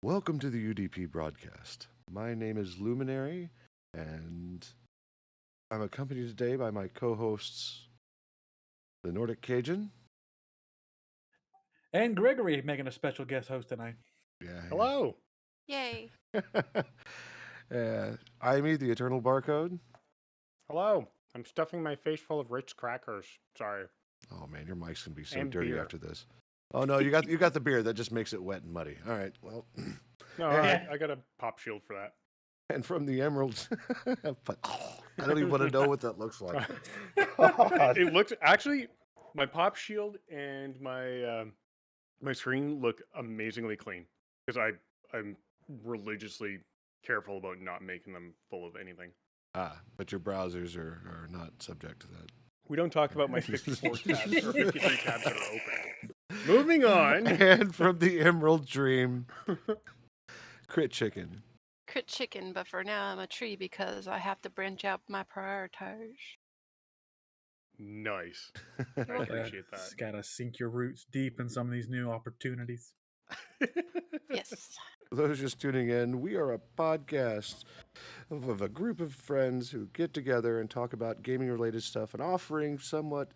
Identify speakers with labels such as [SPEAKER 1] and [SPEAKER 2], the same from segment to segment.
[SPEAKER 1] Welcome to the UDP broadcast. My name is Luminary, and I'm accompanied today by my co-hosts, the Nordic Cajun.
[SPEAKER 2] And Gregory making a special guest host tonight.
[SPEAKER 1] Yeah.
[SPEAKER 3] Hello.
[SPEAKER 4] Yay.
[SPEAKER 1] Amy, the Eternal Barcode.
[SPEAKER 3] Hello. I'm stuffing my face full of Ritz crackers. Sorry.
[SPEAKER 1] Oh man, your mic's gonna be so
[SPEAKER 3] And
[SPEAKER 1] dirty
[SPEAKER 3] beer.
[SPEAKER 1] after this. Oh no, you got the beer. That just makes it wet and muddy. All right, well.
[SPEAKER 3] No, I got a pop shield for that.
[SPEAKER 1] And from the Emeralds, but I don't even want to know what that looks like.
[SPEAKER 3] It looks actually my pop shield and my my screen look amazingly clean because I'm religiously careful about not making them full of anything.
[SPEAKER 1] But your browsers are not subject to that.
[SPEAKER 3] We don't talk about my 54 tabs or 53 tabs that are open. Moving on.
[SPEAKER 1] And from the Emerald Dream, Crit Chicken.
[SPEAKER 4] Crit chicken, but for now I'm a tree because I have to branch out my prioritize.
[SPEAKER 3] Nice. I appreciate that.
[SPEAKER 2] Gotta sink your roots deep in some of these new opportunities.
[SPEAKER 4] Yes.
[SPEAKER 1] For those just tuning in, we are a podcast of a group of friends who get together and talk about gaming related stuff and offering somewhat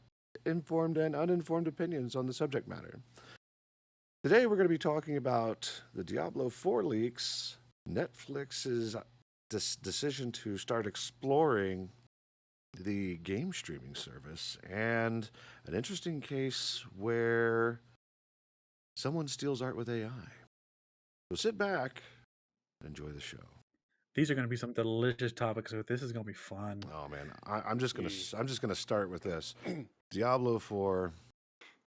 [SPEAKER 1] informed and uninformed opinions on the subject matter. Today we're going to be talking about the Diablo 4 leaks, Netflix's decision to start exploring the game streaming service, and an interesting case where someone steals art with AI. So sit back and enjoy the show.
[SPEAKER 2] These are going to be some delicious topics, so this is going to be fun.
[SPEAKER 1] Oh man, I'm just gonna start with this. Diablo 4,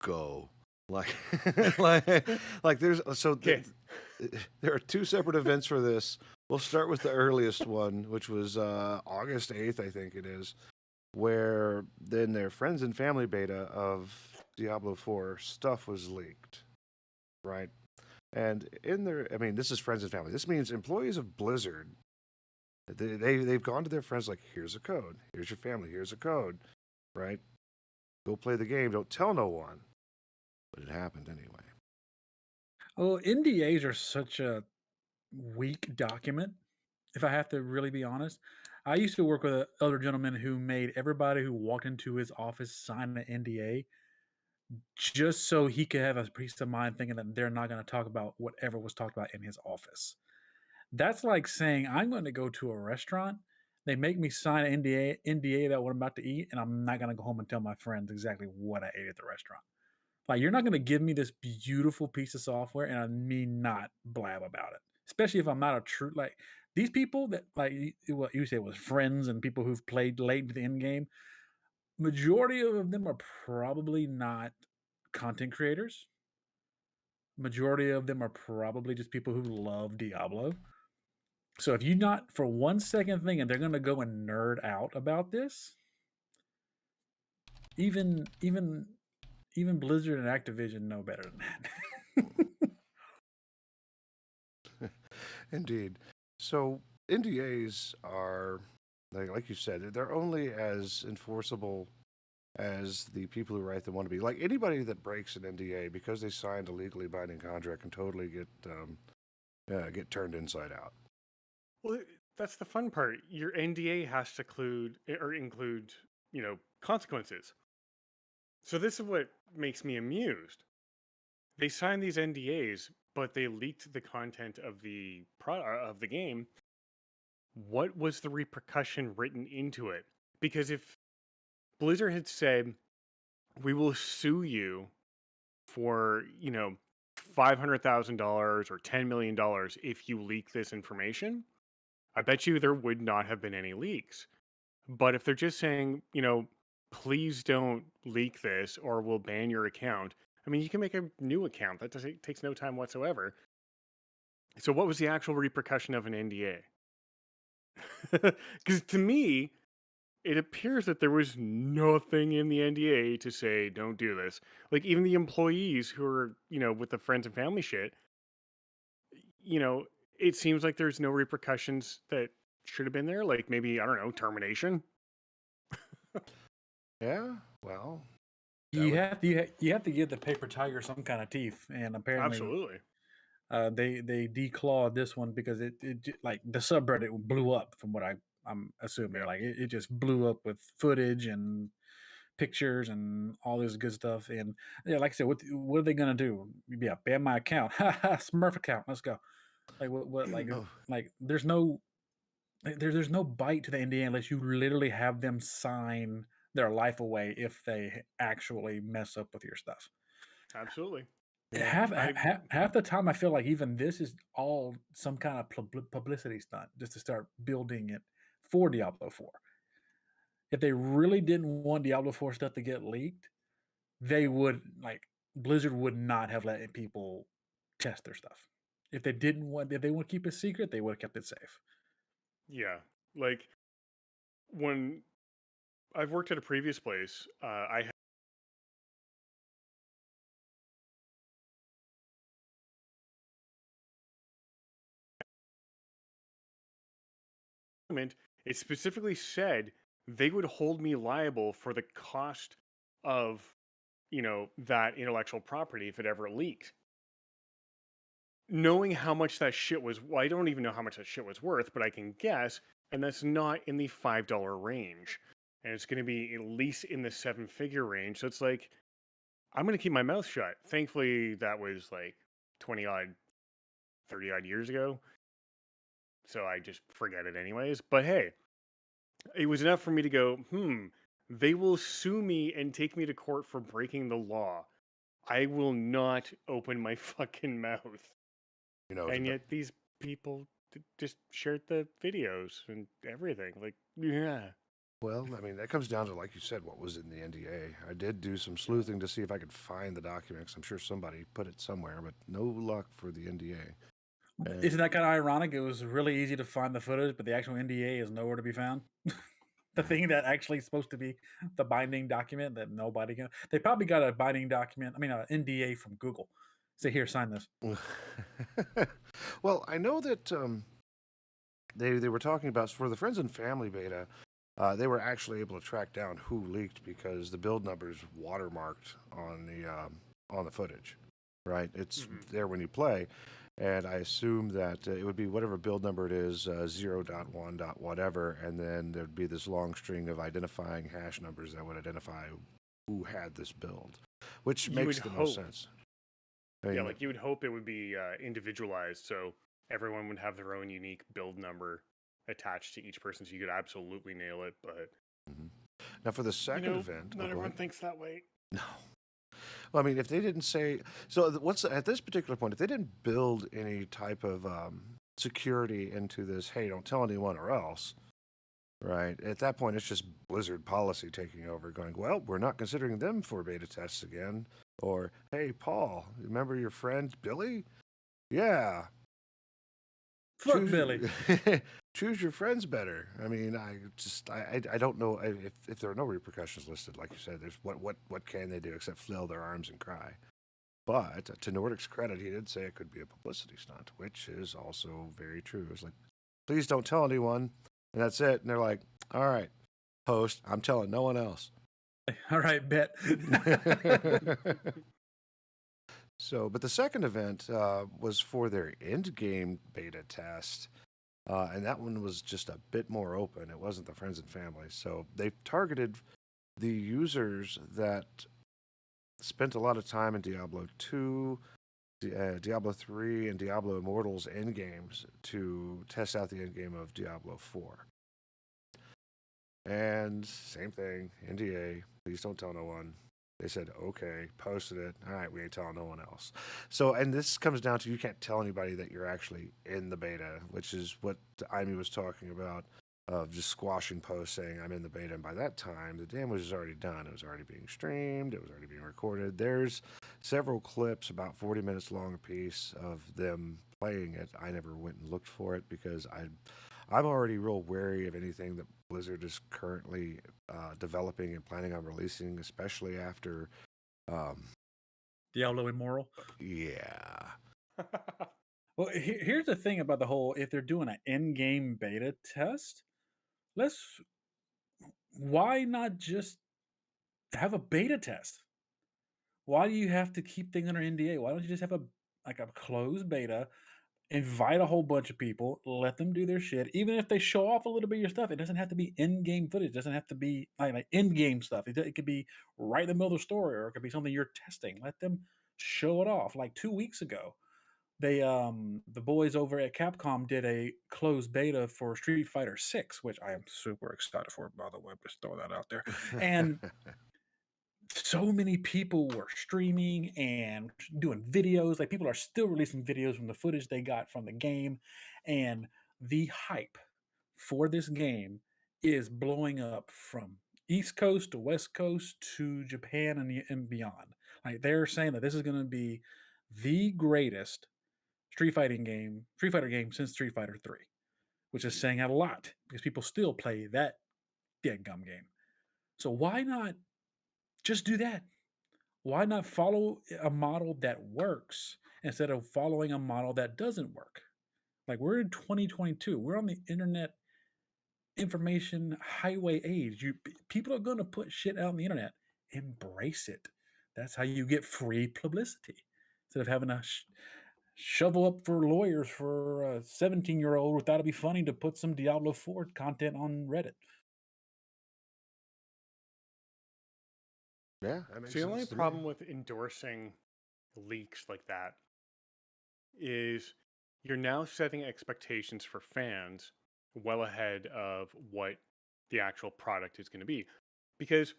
[SPEAKER 1] go. Like there's there are two separate events for this. We'll start with the earliest one, which was August 8th, I think it is, where then their friends and family beta of Diablo 4 stuff was leaked, right? And in their, I mean, this is friends and family. This means employees of Blizzard. They've gone to their friends like, here's a code, here's your family, here's a code, right? Go play the game. Don't tell no one. But it happened anyway.
[SPEAKER 2] Oh, NDAs are such a weak document, if I have to really be honest. I used to work with an elder gentleman who made everybody who walked into his office sign an NDA just so he could have a peace of mind thinking that they're not going to talk about whatever was talked about in his office. That's like saying I'm going to go to a restaurant. They make me sign an NDA about what I'm about to eat, and I'm not going to go home and tell my friends exactly what I ate at the restaurant. Like, you're not going to give me this beautiful piece of software and me not blab about it, especially if I'm not a true, like, these people that, like, what you say was friends and people who've played late into the end game, majority of them are probably not content creators. Majority of them are probably just people who love Diablo. So if you not for 1 second thinking they're going to go and nerd out about this, even Blizzard and Activision know better than
[SPEAKER 1] that. Indeed. So NDAs are, like you said, they're only as enforceable as the people who write them want to be. Like anybody that breaks an NDA because they signed a legally binding contract can totally get turned inside out.
[SPEAKER 3] Well, that's the fun part. Your NDA has to include, consequences. So this is what makes me amused. They signed these NDAs, but they leaked the content of the game. What was the repercussion written into it? Because if Blizzard had said, "We will sue you for, $500,000 or $10 million if you leak this information," I bet you there would not have been any leaks. But if they're just saying, please don't leak this or we'll ban your account, I mean, you can make a new account. That takes no time whatsoever. So what was the actual repercussion of an NDA? Because to me, it appears that there was nothing in the NDA to say, don't do this. Like, even the employees who are, with the friends and family shit, it seems like there's no repercussions that should have been there. Like, maybe, I don't know, termination.
[SPEAKER 1] Yeah, well,
[SPEAKER 2] you have to give the paper tiger some kind of teeth, and apparently,
[SPEAKER 3] absolutely.
[SPEAKER 2] They declawed this one because like the subreddit blew up from what I'm assuming.
[SPEAKER 3] Yeah.
[SPEAKER 2] Like it just blew up with footage and pictures and all this good stuff. And yeah, like I said, what are they gonna do? Yeah, ban my account. Smurf account. Let's go. Like what
[SPEAKER 1] Oh,
[SPEAKER 2] like there's no bite to the NDA unless you literally have them sign their life away if they actually mess up with your stuff.
[SPEAKER 3] Absolutely.
[SPEAKER 1] yeah.
[SPEAKER 2] Half the time, I feel like even this is all some kind of publicity stunt just to start building it for Diablo 4. If they really didn't want Diablo 4 stuff to get leaked, they would Blizzard would not have let people test their stuff. If they want to keep it secret, they would have kept it safe.
[SPEAKER 3] Yeah. Like when I've worked at a previous place, I had it specifically said they would hold me liable for the cost of, that intellectual property if it ever leaked. Knowing how much that shit was, well, I don't even know how much that shit was worth, but I can guess, and that's not in the $5 range. And it's going to be at least in the 7-figure range. So it's like, I'm going to keep my mouth shut. Thankfully, that was like 20 odd, 30 odd years ago. So I just forget it anyways. But hey, it was enough for me to go, they will sue me and take me to court for breaking the law. I will not open my fucking mouth.
[SPEAKER 1] You know,
[SPEAKER 3] And yet these people just shared the videos and everything. Like, yeah.
[SPEAKER 1] well, I mean, that comes down to, like you said, what was in the NDA. I did do some sleuthing to see if I could find the documents. I'm sure somebody put it somewhere, but no luck for the NDA. And
[SPEAKER 2] Isn't that kind of ironic? It was really easy to find the footage, but the actual NDA is nowhere to be found. The thing that actually is supposed to be the binding document that nobody can. They probably got a binding document. I mean, an NDA from Google. Say, here, sign this.
[SPEAKER 1] well, I know that they were talking about for the Friends and Family beta. They were actually able to track down who leaked because the build numbers watermarked on the footage, right? It's there when you play, and I assume that it would be whatever build number it is, 0.1. whatever, and then there'd be this long string of identifying hash numbers that would identify who had this build, which makes the most sense. I mean,
[SPEAKER 3] Yeah, like you would hope it would be individualized, so everyone would have their own unique build number attached to each person, so you could absolutely nail it. But
[SPEAKER 1] now for the second event,
[SPEAKER 3] not everyone thinks that way.
[SPEAKER 1] No. Well, I mean, if they didn't say so, what's at this particular point? If they didn't build any type of security into this, hey, don't tell anyone or else, right? At that point, it's just Blizzard policy taking over, going, well, we're not considering them for beta tests again. Or, hey, Paul, remember your friend Billy? Yeah.
[SPEAKER 2] Fuck Billy.
[SPEAKER 1] Choose your friends better. I mean, I don't know if there are no repercussions listed. Like you said, there's what can they do except flail their arms and cry. But to Nordic's credit, he did say it could be a publicity stunt, which is also very true. It's like, please don't tell anyone, and that's it. And they're like, all right, host, I'm telling no one else.
[SPEAKER 2] All right, bet.
[SPEAKER 1] So, but the second event was for their end game beta test. And that one was just a bit more open. It wasn't the friends and family. So they targeted the users that spent a lot of time in Diablo 2, Diablo 3, and Diablo Immortals endgames to test out the endgame of Diablo 4. And same thing, NDA, please don't tell no one. They said, okay, posted it. All right, we ain't telling no one else. So, and this comes down to you can't tell anybody that you're actually in the beta, which is what Amy was talking about, of just squashing posts saying I'm in the beta. And by that time, the damage was already done. It was already being streamed. It was already being recorded. There's several clips, about 40 minutes long a piece, of them playing it. I never went and looked for it because I'm already real wary of anything that Blizzard is currently developing and planning on releasing, especially after
[SPEAKER 2] Diablo Immoral.
[SPEAKER 1] Yeah.
[SPEAKER 2] Well, here's the thing about the whole: if they're doing an in-game beta test, why not just have a beta test? Why do you have to keep things under NDA? Why don't you just have like a closed beta, invite a whole bunch of people, let them do their shit. Even if they show off a little bit of your stuff, it doesn't have to be in-game footage. It doesn't have to be like in-game stuff. It could be right in the middle of the story, or it could be something you're testing. Let them show it off. Like 2 weeks ago, they the boys over at Capcom did a closed beta for Street Fighter 6, which I am super excited for, by the way. Just throw that out there. And so many people were streaming and doing videos. Like, people are still releasing videos from the footage they got from the game, and the hype for this game is blowing up from East Coast to West Coast to Japan and beyond. Like, they're saying that this is going to be the greatest Street Fighter game since Street Fighter 3, which is saying a lot because people still play that dead gum game. So why not just do that? Why not follow a model that works instead of following a model that doesn't work? Like, we're in 2022. We're on the internet information highway age. People are going to put shit out on the internet. Embrace it. That's how you get free publicity instead of having to shovel up for lawyers for a 17-year-old who thought it'd be funny to put some Diablo 4 content on Reddit.
[SPEAKER 1] Yeah, that makes
[SPEAKER 3] So the only
[SPEAKER 1] sense to me.
[SPEAKER 3] problem with endorsing leaks like that is you're now setting expectations for fans well ahead of what the actual product is going to be. Because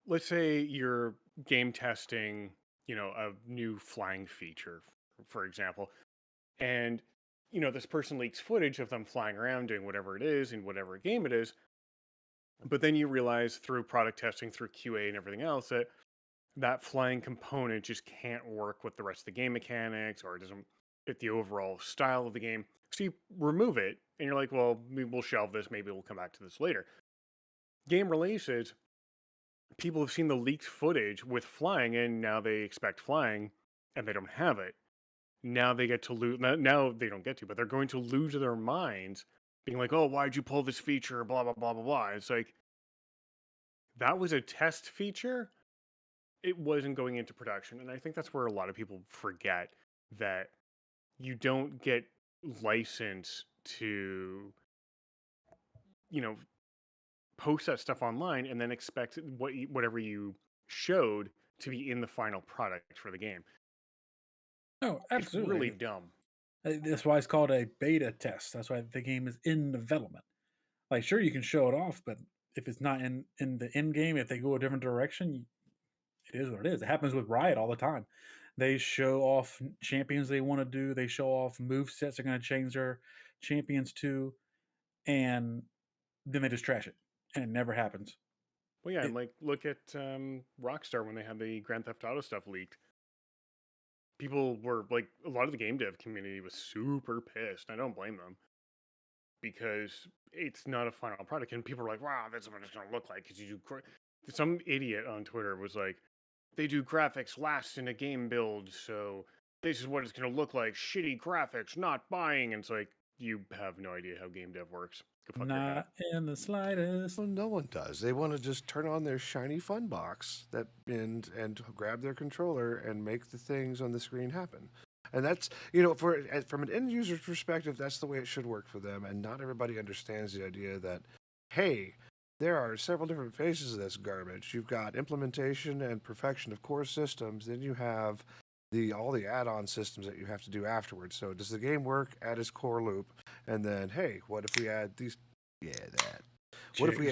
[SPEAKER 3] let's say you're game testing, a new flying feature, for example, and this person leaks footage of them flying around doing whatever it is in whatever game it is. But then you realize through product testing, through QA and everything else, that flying component just can't work with the rest of the game mechanics, or it doesn't fit the overall style of the game. So you remove it, and you're like, well, maybe we'll shelve this. Maybe we'll come back to this later. Game releases, people have seen the leaked footage with flying, and now they expect flying, and they don't have it. Now they get to lose. Now they don't get to, but they're going to lose their minds, being like, oh, why'd you pull this feature? Blah, blah, blah, blah, blah. It's like, that was a test feature. It wasn't going into production. And I think that's where a lot of people forget that you don't get license to, post that stuff online and then expect whatever you showed to be in the final product for the game.
[SPEAKER 2] No,
[SPEAKER 3] It's
[SPEAKER 2] absolutely.
[SPEAKER 3] really dumb.
[SPEAKER 2] That's why it's called a beta test. That's why the game is in development. Like, sure, you can show it off, but if it's not in the end game, if they go a different direction, it is what it is. It happens with Riot all the time. They show off champions they want to do. They show off move sets they're going to change their champions to, and then they just trash it, and it never happens.
[SPEAKER 3] Well, yeah,
[SPEAKER 2] It-
[SPEAKER 3] and like look at Rockstar when they had the Grand Theft Auto stuff leaked. People were like, a lot of the game dev community was super pissed. I don't blame them, because it's not a final product, and people were like, "Wow, that's what it's going to look like." Because you do, some idiot on Twitter was like, "They do graphics last in a game build, so this is what it's going to look like. Shitty graphics, not buying." And it's like, you have no idea how game dev works. Go fuck your head.
[SPEAKER 2] Not in the slightest.
[SPEAKER 1] Well, no one does. They want to just turn on their shiny fun box and grab their controller and make the things on the screen happen. And that's, from an end user's perspective, that's the way it should work for them. And not everybody understands the idea that, hey, there are several different phases of this garbage. You've got implementation and perfection of core systems. Then you have all the add-on systems that you have to do afterwards. So does the game work at its core loop? And then, hey, what if we add these? Yeah, that. What if we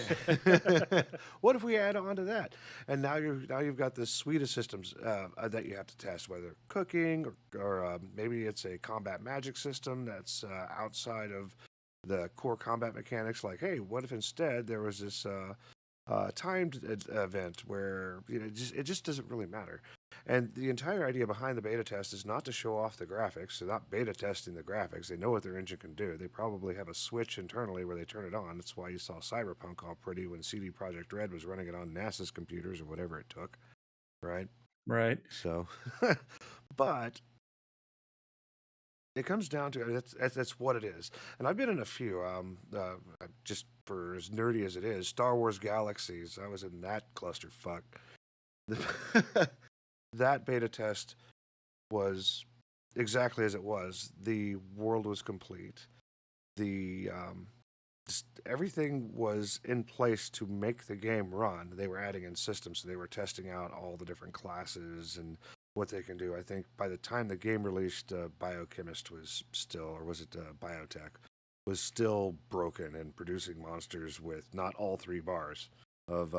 [SPEAKER 1] what if we add on to that? And now you've got this suite of systems that you have to test, whether cooking or maybe it's a combat magic system that's outside of the core combat mechanics. Like, hey, what if instead there was this timed event where it just doesn't really matter. And the entire idea behind the beta test is not to show off the graphics. They're not beta testing the graphics. They know what their engine can do. They probably have a switch internally where they turn it on. That's why you saw Cyberpunk all pretty when CD Projekt Red was running it on NASA's computers or whatever it took, right?
[SPEAKER 2] Right.
[SPEAKER 1] So, but it comes down to that's what it is. And I've been in a few. Just for as nerdy as it is, Star Wars Galaxies. I was in that clusterfuck. That beta test was exactly as it was. The world was complete. The everything was in place to make the game run. They were adding in systems, so they were testing out all the different classes and what they can do. I think by the time the game released, Biochemist was still, or was it Biotech, was still broken and producing monsters with not all 3 bars of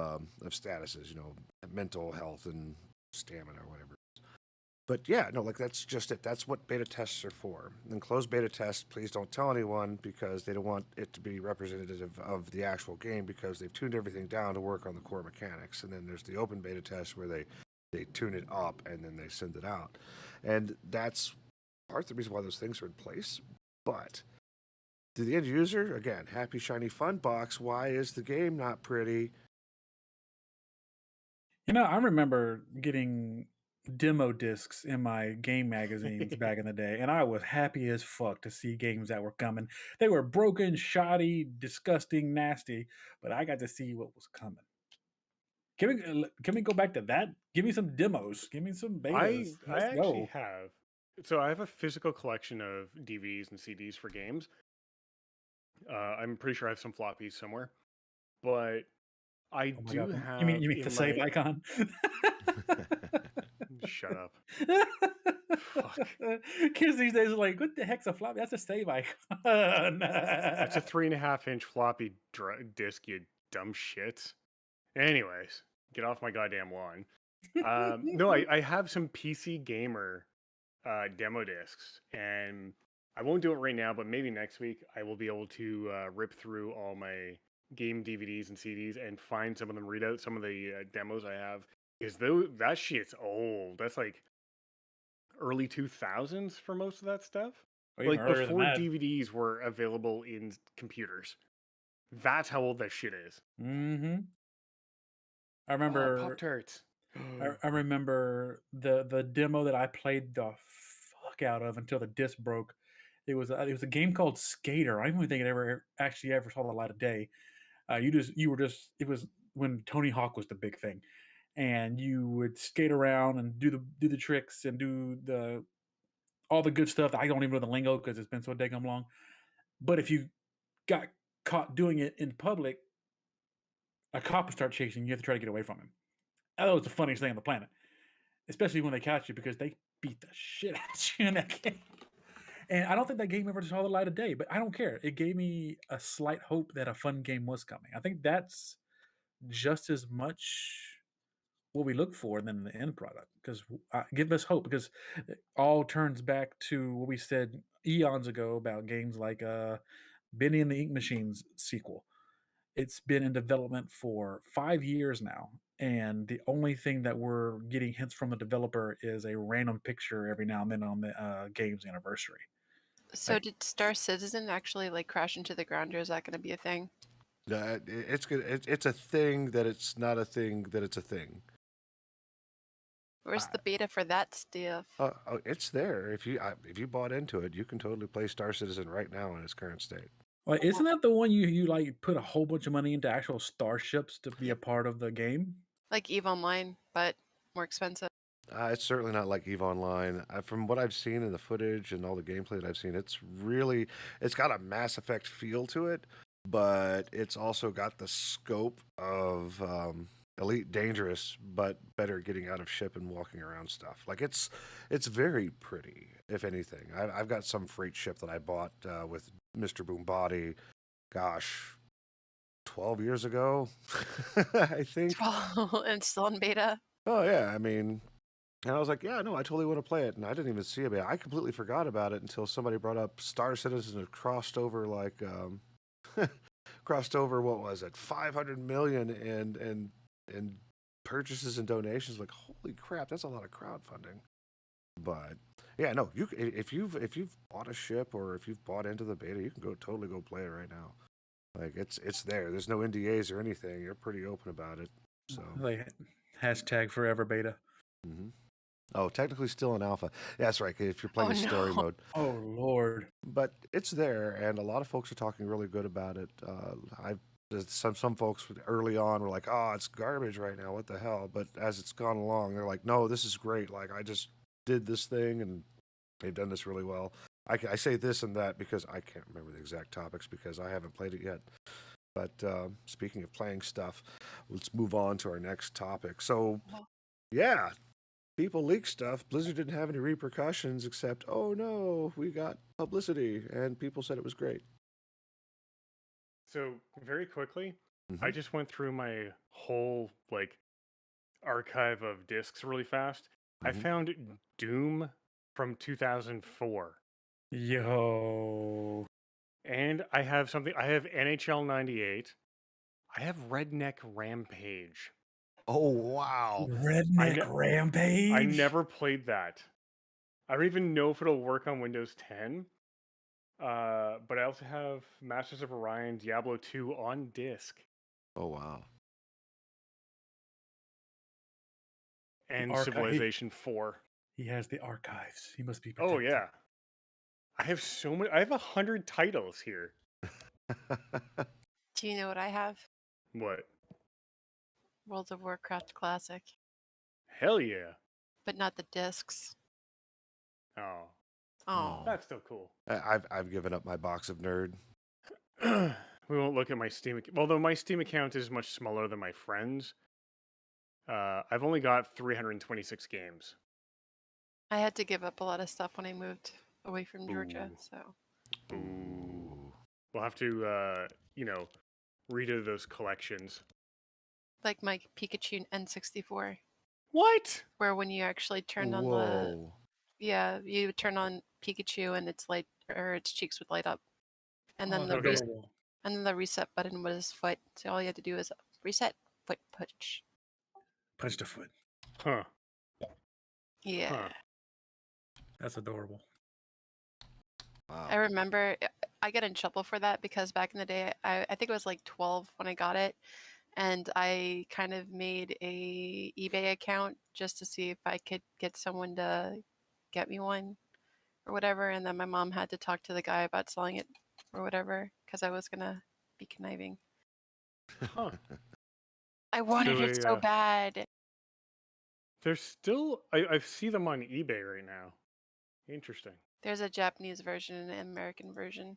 [SPEAKER 1] statuses, mental health and stamina or whatever. But yeah, no, like that's just it. That's what beta tests are for. And closed beta tests, please don't tell anyone because they don't want it to be representative of the actual game because they've tuned everything down to work on the core mechanics. And then there's the open beta test where they tune it up and then they send it out. And that's part of the reason why those things are in place. But to the end user, again, happy, shiny, fun box. Why is the game not pretty?
[SPEAKER 2] I remember getting demo discs in my game magazines back in the day, and I was happy as fuck to see games that were coming. They were broken, shoddy, disgusting, nasty, but I got to see what was coming. Can we go back to that? Give me some demos. Give me some betas.
[SPEAKER 3] I
[SPEAKER 2] Let's
[SPEAKER 3] actually
[SPEAKER 2] go.
[SPEAKER 3] have. So I have a physical collection of DVDs and CDs for games. I'm pretty sure I have some floppies somewhere, but I
[SPEAKER 2] Oh my
[SPEAKER 3] do
[SPEAKER 2] god!
[SPEAKER 3] have
[SPEAKER 2] You mean the
[SPEAKER 3] in
[SPEAKER 2] save
[SPEAKER 3] my.
[SPEAKER 2] icon?
[SPEAKER 3] Shut up. Fuck.
[SPEAKER 2] Kids these days are like, what the heck's a floppy? That's a save icon.
[SPEAKER 3] That's a 3.5-inch floppy disk, you dumb shit. Anyways, get off my goddamn lawn. No, I have some PC Gamer demo discs, and I won't do it right now, but maybe next week I will be able to rip through all my game DVDs and CDs and find some of them, read out some of the demos I have. Because that shit's old. That's like early 2000s for most of that stuff.
[SPEAKER 2] Or even
[SPEAKER 3] Like
[SPEAKER 2] earlier than
[SPEAKER 3] before
[SPEAKER 2] that.
[SPEAKER 3] DVDs were available in computers. That's how old that shit is.
[SPEAKER 2] Mm-hmm. I
[SPEAKER 3] Oh,
[SPEAKER 2] remember.
[SPEAKER 3] Pop-Tarts.
[SPEAKER 2] I remember the demo that I played the fuck out of until the disc broke. It was a game called Skater. I don't even think it ever saw the light of day. It was when Tony Hawk was the big thing, and you would skate around and do the tricks and do all the good stuff. I don't even know the lingo because it's been so daggum long. But if you got caught doing it in public, a cop would start chasing you. You have to try to get away from him. That was the funniest thing on the planet, especially when they catch you because they beat the shit out you in that game. And I don't think that game ever saw the light of day, but I don't care. It gave me a slight hope that a fun game was coming. I think that's just as much what we look for than the end product, because give us hope, because it all turns back to what we said eons ago about games like Benny and the Ink Machines sequel. It's been in development for 5 years now, and the only thing that we're getting hints from the developer is a random picture every now and then on the game's anniversary.
[SPEAKER 4] So did Star Citizen actually like crash into the ground, or is that going to be a thing?
[SPEAKER 1] It's good. It's a thing that it's not a thing that it's a thing.
[SPEAKER 4] Where's the beta for that stuff?
[SPEAKER 1] It's there. If you bought into it, you can totally play Star Citizen right now in its current state.
[SPEAKER 2] Like, isn't that the one you like put a whole bunch of money into actual starships to be a part of the game?
[SPEAKER 4] Like EVE Online, but more expensive.
[SPEAKER 1] It's certainly not like EVE Online. From what I've seen in the footage and all the gameplay that I've seen, it's got a Mass Effect feel to it, but it's also got the scope of Elite Dangerous, but better getting out of ship and walking around stuff. Like it's very pretty, if anything. I've got some freight ship that I bought with Mr. Boombody, gosh, 12 years ago, I think.
[SPEAKER 4] And still in beta.
[SPEAKER 1] Oh yeah, I mean, and I was like, yeah, no, I totally want to play it, and I didn't even see it. I completely forgot about it until somebody brought up Star Citizen had crossed over like crossed over, what was it, 500 million and purchases and donations. Like, holy crap, that's a lot of crowdfunding. But yeah, no, if you've bought a ship or if you've bought into the beta, you can totally go play it right now. Like it's there. There's no NDAs or anything. You're pretty open about it. So
[SPEAKER 2] like hashtag forever beta.
[SPEAKER 1] Mm-hmm. Oh, technically still in alpha. Yeah, that's right. If you're playing story mode.
[SPEAKER 2] Oh Lord!
[SPEAKER 1] But it's there, and a lot of folks are talking really good about it. Some folks early on were like, "Oh, it's garbage right now. What the hell?" But as it's gone along, they're like, "No, this is great. Like, I just did this thing and they've done this really well. I say this and that because I can't remember the exact topics because I haven't played it yet. But speaking of playing stuff, let's move on to our next topic. So, yeah, people leak stuff. Blizzard didn't have any repercussions except, oh no, we got publicity, and people said it was great.
[SPEAKER 3] So very quickly,
[SPEAKER 1] Mm-hmm.
[SPEAKER 3] I just went through my whole archive of discs really fast. I
[SPEAKER 1] Mhm.
[SPEAKER 3] found Doom from 2004.
[SPEAKER 2] Yo.
[SPEAKER 3] And I have something. I have NHL 98. I have Redneck Rampage.
[SPEAKER 1] Oh, wow.
[SPEAKER 2] Redneck Rampage.
[SPEAKER 3] I never played that. I don't even know if it'll work on Windows 10. But I also have Masters of Orion, Diablo 2 on disc,
[SPEAKER 1] Oh, wow.
[SPEAKER 3] and
[SPEAKER 2] archive-
[SPEAKER 3] Civilization 4.
[SPEAKER 2] He has the archives. He must be
[SPEAKER 3] Oh
[SPEAKER 2] protected.
[SPEAKER 3] yeah. I have so many. I have 100 titles here.
[SPEAKER 4] Do you know what I have?
[SPEAKER 3] What?
[SPEAKER 4] World of Warcraft Classic,
[SPEAKER 3] Hell yeah.
[SPEAKER 4] but not the discs.
[SPEAKER 3] Oh,
[SPEAKER 4] Oh,
[SPEAKER 3] that's still cool.
[SPEAKER 1] I've given up my box of Nerd.
[SPEAKER 3] We won't look at my Steam. Although my Steam account is much smaller than my friends. I've only got 326 games.
[SPEAKER 4] I had to give up a lot of stuff when I moved away from Georgia.
[SPEAKER 3] Ooh.
[SPEAKER 4] So
[SPEAKER 3] Ooh. We'll have to, redo those collections.
[SPEAKER 4] like my Pikachu N64,
[SPEAKER 3] What?
[SPEAKER 4] where when you actually turned on
[SPEAKER 1] Whoa.
[SPEAKER 4] you turn on Pikachu and its cheeks would light up, and then
[SPEAKER 2] Oh,
[SPEAKER 4] the
[SPEAKER 3] Okay.
[SPEAKER 2] adorable.
[SPEAKER 4] and then the reset button was his foot. So all you had to do is reset, foot push.
[SPEAKER 2] Punch the foot.
[SPEAKER 3] Huh.
[SPEAKER 4] Yeah.
[SPEAKER 3] Huh.
[SPEAKER 2] That's adorable.
[SPEAKER 1] Wow.
[SPEAKER 4] I remember I got in trouble for that because back in the day, I think it was like 12 when I got it. And I kind of made a eBay account just to see if I could get someone to get me one or whatever. And then my mom had to talk to the guy about selling it or whatever because I was going to be conniving.
[SPEAKER 3] Huh.
[SPEAKER 4] I wanted it so bad.
[SPEAKER 3] There's still. I see them on eBay right now. Interesting.
[SPEAKER 4] There's a Japanese version and an American version.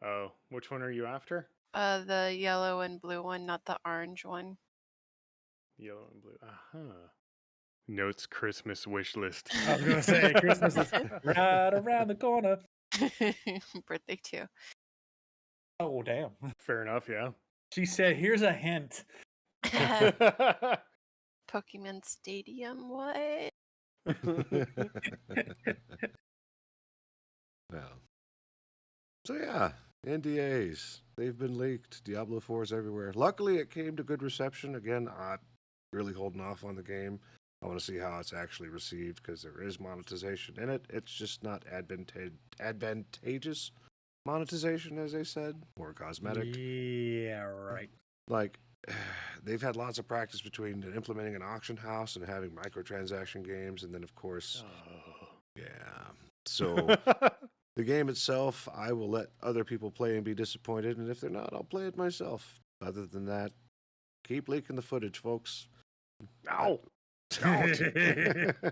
[SPEAKER 3] Oh, which one are you after?
[SPEAKER 4] The yellow and blue one, not the orange one.
[SPEAKER 3] Yellow and blue. Uh-huh. Notes Christmas wish list.
[SPEAKER 2] I was gonna say Christmas is right around the corner.
[SPEAKER 4] Birthday too.
[SPEAKER 2] Oh damn.
[SPEAKER 3] Fair enough, yeah.
[SPEAKER 2] She said, "Here's a hint."
[SPEAKER 4] Pokemon Stadium, what?
[SPEAKER 1] Yeah. So yeah, NDAs. They've been leaked. Diablo 4 is everywhere. Luckily, it came to good reception. Again, I'm really holding off on the game. I want to see how it's actually received because there is monetization in it. It's just not advantageous monetization, as they said, or cosmetic.
[SPEAKER 2] Yeah, right.
[SPEAKER 1] Like, they've had lots of practice between implementing an auction house and having microtransaction games, and then, of course, yeah. So, the game itself, I will let other people play and be disappointed, and if they're not, I'll play it myself. Other than that, keep leaking the footage, folks.
[SPEAKER 3] Ow!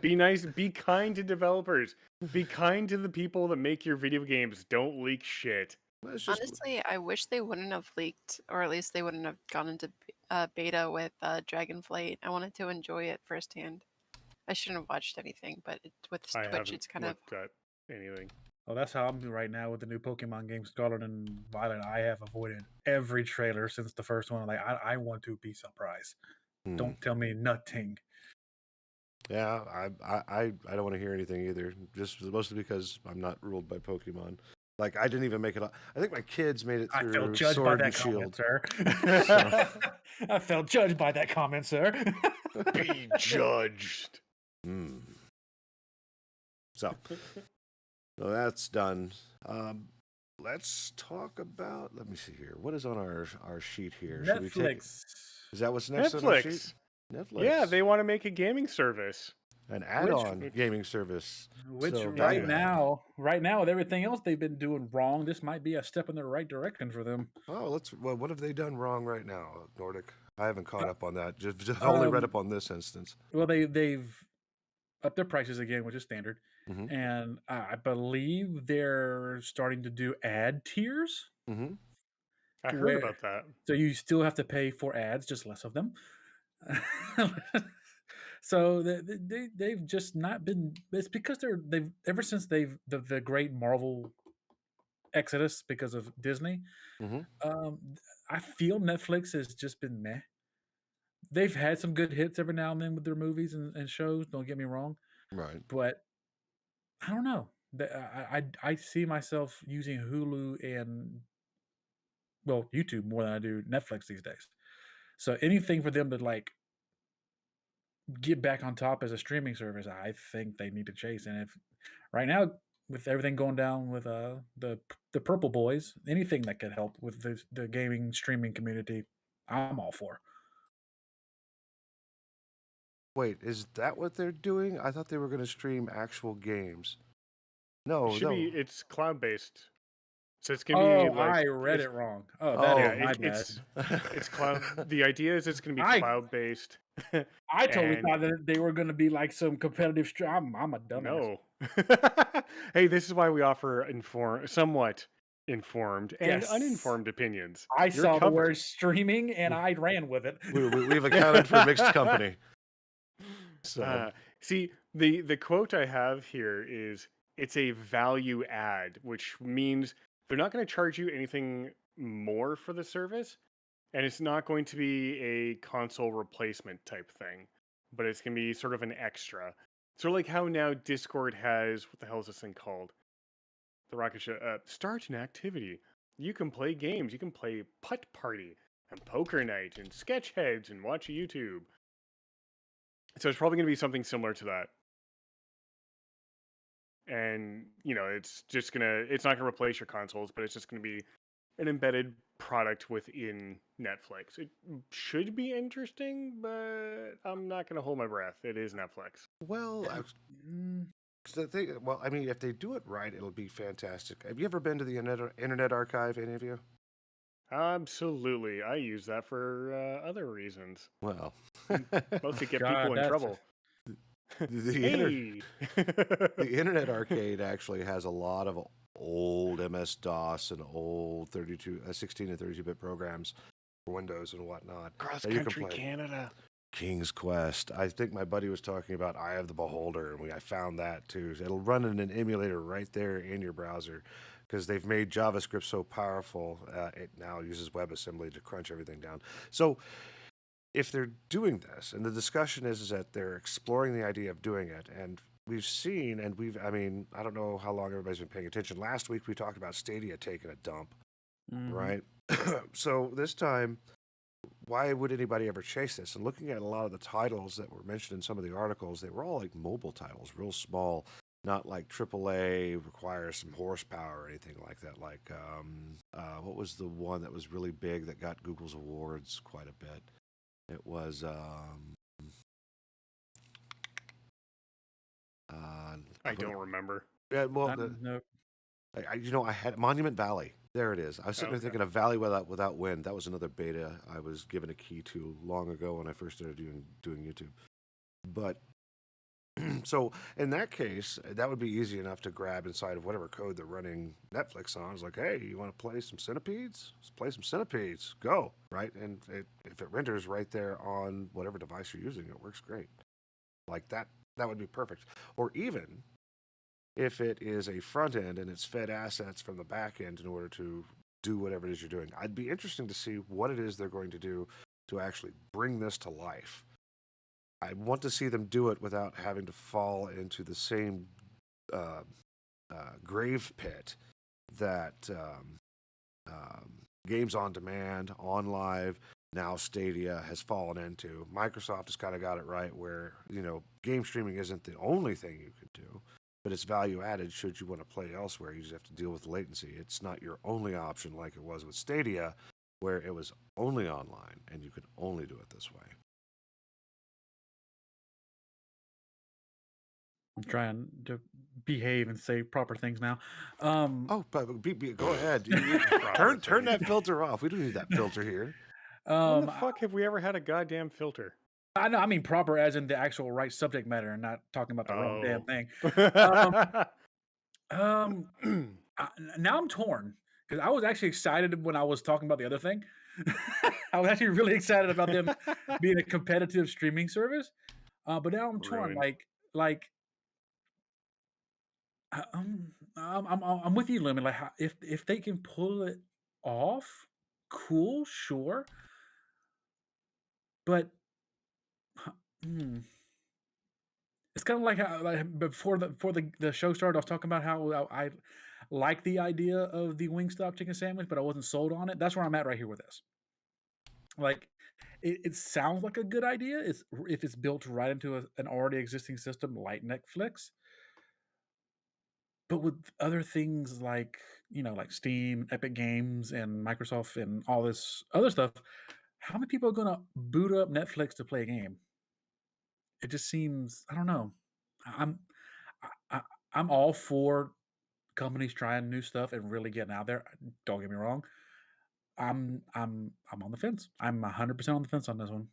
[SPEAKER 3] Be nice. Be kind to developers. Be kind to the people that make your video games. Don't leak shit.
[SPEAKER 4] Honestly, I wish they wouldn't have leaked, or at least they wouldn't have gone into beta with Dragonflight. I wanted to enjoy it firsthand. I shouldn't have watched anything, but with Twitch, it's kind of.
[SPEAKER 3] Got anything.
[SPEAKER 2] Well, that's how I'm doing right now with the new Pokemon game, Scarlet and Violet. I have avoided every trailer since the first one. Like, I want to be surprised. Don't tell me nothing.
[SPEAKER 1] Yeah, I don't want to hear anything either. Just mostly because I'm not ruled by Pokemon. Like, I didn't even make it. I think my kids made it
[SPEAKER 2] I
[SPEAKER 1] through
[SPEAKER 2] felt judged by
[SPEAKER 1] Sword
[SPEAKER 2] that
[SPEAKER 1] and
[SPEAKER 2] comment,
[SPEAKER 1] Shield.
[SPEAKER 2] sir. I felt judged by that comment, sir.
[SPEAKER 3] Be judged.
[SPEAKER 1] So that's done. Let's talk about. Let me see here. What is on our sheet here? Should we take?
[SPEAKER 2] Netflix.
[SPEAKER 1] Is that what's next on our sheet?
[SPEAKER 3] Netflix.
[SPEAKER 1] Netflix.
[SPEAKER 3] Yeah, they want to make a gaming service.
[SPEAKER 1] An add-on gaming service.
[SPEAKER 2] Which
[SPEAKER 1] So,
[SPEAKER 2] right
[SPEAKER 1] Diablo.
[SPEAKER 2] now, with everything else they've been doing wrong, this might be a step in the right direction for them.
[SPEAKER 1] Oh, well, what have they done wrong right now, Nordic? I haven't caught up on that. Just only read up on this instance.
[SPEAKER 2] Well, they've up their prices again, which is standard.
[SPEAKER 1] Mhm.
[SPEAKER 2] And I believe they're starting to do ad tiers
[SPEAKER 1] Mhm.
[SPEAKER 3] I
[SPEAKER 2] to
[SPEAKER 3] heard
[SPEAKER 2] where
[SPEAKER 3] about that.
[SPEAKER 2] so you still have to pay for ads, just less of them. So they've just not been. It's because they've ever since the great Marvel exodus because of Disney.
[SPEAKER 1] Mhm.
[SPEAKER 2] I feel Netflix has just been meh. They've had some good hits every now and then with their movies and shows. Don't get me wrong,
[SPEAKER 1] Right.
[SPEAKER 2] but I don't know. I see myself using Hulu and YouTube more than I do Netflix these days. So anything for them to like get back on top as a streaming service, I think they need to chase. And if right now with everything going down with the Purple Boys, anything that could help with the gaming streaming community, I'm all for.
[SPEAKER 1] Wait, is that what they're doing? I thought they were going to stream actual games.
[SPEAKER 3] It
[SPEAKER 1] No,
[SPEAKER 3] should be.
[SPEAKER 1] no.
[SPEAKER 3] It's cloud based, so it's gonna
[SPEAKER 2] Oh,
[SPEAKER 3] be like
[SPEAKER 2] I read
[SPEAKER 3] it's
[SPEAKER 2] it wrong. Oh, that
[SPEAKER 3] yeah.
[SPEAKER 2] is my bad.
[SPEAKER 3] It's cloud. The idea is it's gonna be
[SPEAKER 2] I
[SPEAKER 3] cloud based.
[SPEAKER 2] I totally
[SPEAKER 3] And
[SPEAKER 2] thought that they were going to be like some competitive. I'm a dumbass.
[SPEAKER 3] no. Hey, this is why we offer somewhat informed and
[SPEAKER 2] Yes.
[SPEAKER 3] uninformed opinions.
[SPEAKER 2] I
[SPEAKER 3] You're
[SPEAKER 2] saw the
[SPEAKER 3] covered.
[SPEAKER 2] word streaming and I ran with it.
[SPEAKER 1] We've accounted for mixed company. So
[SPEAKER 3] See, the quote I have here is it's a value add, which means they're not going to charge you anything more for the service, and it's not going to be a console replacement type thing, but it's going to be sort of an extra. So like how now Discord has, what the hell is this thing called? The rocket ship, start an activity. You can play games. You can play putt party and poker night and sketch heads and watch YouTube. So it's probably going to be something similar to that. And, it's not going to replace your consoles, but it's just going to be an embedded product within Netflix. It should be interesting, but I'm not going to hold my breath. It is Netflix.
[SPEAKER 1] well, I mean, if they do it right, it'll be fantastic. Have you ever been to the Internet Archive? Any of you?
[SPEAKER 3] Absolutely. I use that for other reasons.
[SPEAKER 1] Well,
[SPEAKER 3] Mostly get
[SPEAKER 2] God,
[SPEAKER 3] people in
[SPEAKER 2] that's-
[SPEAKER 3] trouble.
[SPEAKER 1] the
[SPEAKER 3] Hey!
[SPEAKER 1] Internet Arcade actually has a lot of old MS-DOS and old 16 and 32-bit programs for Windows and whatnot.
[SPEAKER 3] Cross
[SPEAKER 1] that you can
[SPEAKER 3] country
[SPEAKER 1] play.
[SPEAKER 3] Canada.
[SPEAKER 1] King's Quest. I think my buddy was talking about Eye of the Beholder, and I found that too. It'll run in an emulator right there in your browser because they've made JavaScript so powerful. It now uses WebAssembly to crunch everything down. So if they're doing this, and the discussion is that they're exploring the idea of doing it, and we've seen, I mean, I don't know how long everybody's been paying attention. Last week we talked about Stadia taking a dump, right? So this time, why would anybody ever chase this? And looking at a lot of the titles that were mentioned in some of the articles, they were all like mobile titles, real small, not like AAA, requires some horsepower or anything like that. Like, what was the one that was really big that got Google's awards quite a bit? It was,
[SPEAKER 3] I don't remember.
[SPEAKER 1] yeah, well,
[SPEAKER 2] No.
[SPEAKER 1] I had Monument Valley. There it is. I was sitting there
[SPEAKER 3] Okay.
[SPEAKER 1] thinking of Valley Without Wind. That was another beta I was given a key to long ago when I first started doing YouTube. But so in that case, that would be easy enough to grab inside of whatever code they're running Netflix on. It's like, hey, you want to play some Centipedes? Let's play some Centipedes. Go, right? And if it renders right there on whatever device you're using, it works great. Like that would be perfect. Or even if it is a front end and it's fed assets from the back end in order to do whatever it is you're doing. I'd be interesting to see what it is they're going to do to actually bring this to life. I want to see them do it without having to fall into the same grave pit that games on demand, on live, now Stadia has fallen into. Microsoft has kind of got it right where, game streaming isn't the only thing you can do, but it's value added should you want to play elsewhere. You just have to deal with latency. It's not your only option like it was with Stadia, where it was only online and you could only do it this way.
[SPEAKER 2] I'm trying to behave and say proper things now.
[SPEAKER 1] Oh, but go ahead. Turn that filter off. We don't need that filter here.
[SPEAKER 3] When the fuck have we ever had a goddamn filter?
[SPEAKER 2] I know. I mean proper as in the actual right subject matter, and not talking about the wrong damn
[SPEAKER 3] Oh.
[SPEAKER 2] thing. Now I'm torn because I was actually excited when I was talking about the other thing. I was actually really excited about them being a competitive streaming service. But now I'm torn.
[SPEAKER 3] Ruined.
[SPEAKER 2] Like I'm with you, Lemon. Like, if they can pull it off, cool, sure. But hmm, it's kind of like how, like before the show started, I was talking about how I like the idea of the Wingstop chicken sandwich, but I wasn't sold on it. That's where I'm at right here with this. Like, it sounds like a good idea. It's if it's built right into an already existing system like Netflix. But with other things like, like Steam, Epic Games, and Microsoft, and all this other stuff, how many people are gonna boot up Netflix to play a game? It just seems, I don't know. I'm I, I'm all for companies trying new stuff and really getting out there. Don't get me wrong. I'm on the fence. I'm 100% on the fence on this one.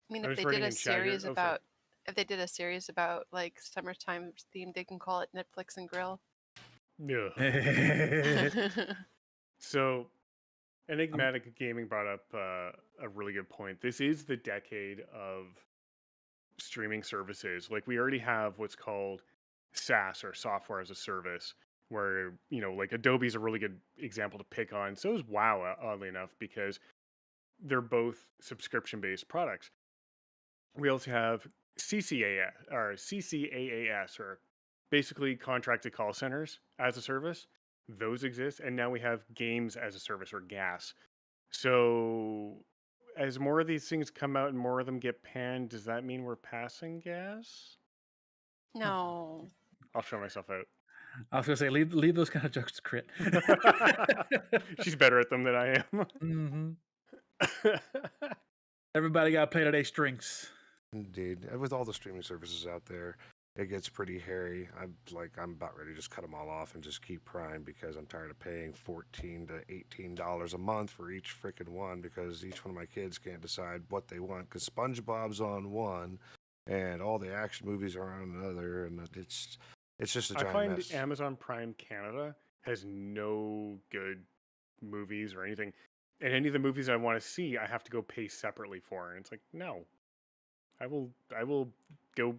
[SPEAKER 4] I mean,
[SPEAKER 3] I
[SPEAKER 4] if
[SPEAKER 3] was
[SPEAKER 4] they did
[SPEAKER 3] writing
[SPEAKER 4] a
[SPEAKER 3] in chat here.
[SPEAKER 4] series
[SPEAKER 3] Oh, sorry.
[SPEAKER 4] about if they did a series about like summertime theme, they can call it Netflix and Grill.
[SPEAKER 3] Yeah. So,
[SPEAKER 2] I'm
[SPEAKER 3] Enigmatic Gaming brought up a really good point. This is the decade of streaming services. Like, we already have what's called SaaS, or software as a service, where, like Adobe's a really good example to pick on. So is WoW, oddly enough, because they're both subscription based products. We also have CCAS, or basically contracted call centers as a service. Those exist. And now we have games as a service, or GAS. So as more of these things come out and more of them get panned, does that mean we're passing gas?
[SPEAKER 4] No.
[SPEAKER 3] I'll show myself out.
[SPEAKER 2] I was gonna say leave those kind of jokes to Crit.
[SPEAKER 3] She's better at them than I am.
[SPEAKER 2] hmm Everybody got to play today's strengths.
[SPEAKER 1] Indeed. And with all the streaming services out there, it gets pretty hairy. I'm about ready to just cut them all off and just keep Prime, because I'm tired of paying $14 to $18 a month for each freaking one, because each one of my kids can't decide what they want, because SpongeBob's on one and all the action movies are on another, and it's just a
[SPEAKER 3] I
[SPEAKER 1] giant
[SPEAKER 3] find
[SPEAKER 1] mess.
[SPEAKER 3] Amazon Prime Canada has no good movies or anything. And any of the movies I want to see, I have to go pay separately for. And it's like, no. I will go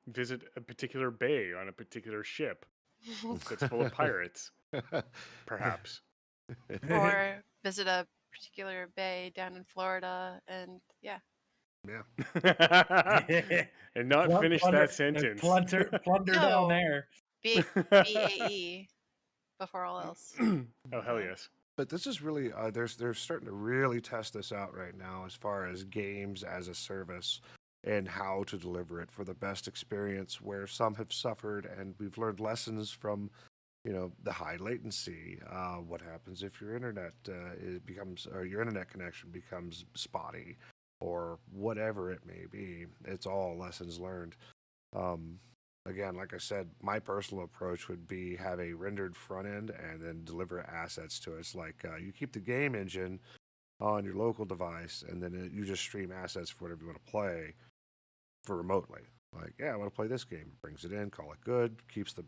[SPEAKER 3] visit a particular bay on a particular ship that's full of pirates, perhaps.
[SPEAKER 4] Or visit a particular bay down in Florida, and yeah.
[SPEAKER 1] Yeah.
[SPEAKER 3] And not finish that sentence.
[SPEAKER 2] Plunder down
[SPEAKER 4] No.
[SPEAKER 2] there.
[SPEAKER 4] BAE before all else.
[SPEAKER 3] Oh, hell yes.
[SPEAKER 1] But this is really they're starting to really test this out right now, as far as games as a service and how to deliver it for the best experience, where some have suffered, and we've learned lessons from the high latency. What happens if your internet or your internet connection becomes spotty, or whatever it may be. It's all lessons learned. Again, like I said, my personal approach would be have a rendered front end and then deliver assets to it. It's like you keep the game engine on your local device, and then you just stream assets for whatever you want to play for remotely. Like, yeah, I want to play this game. Brings it in, call it good, keeps the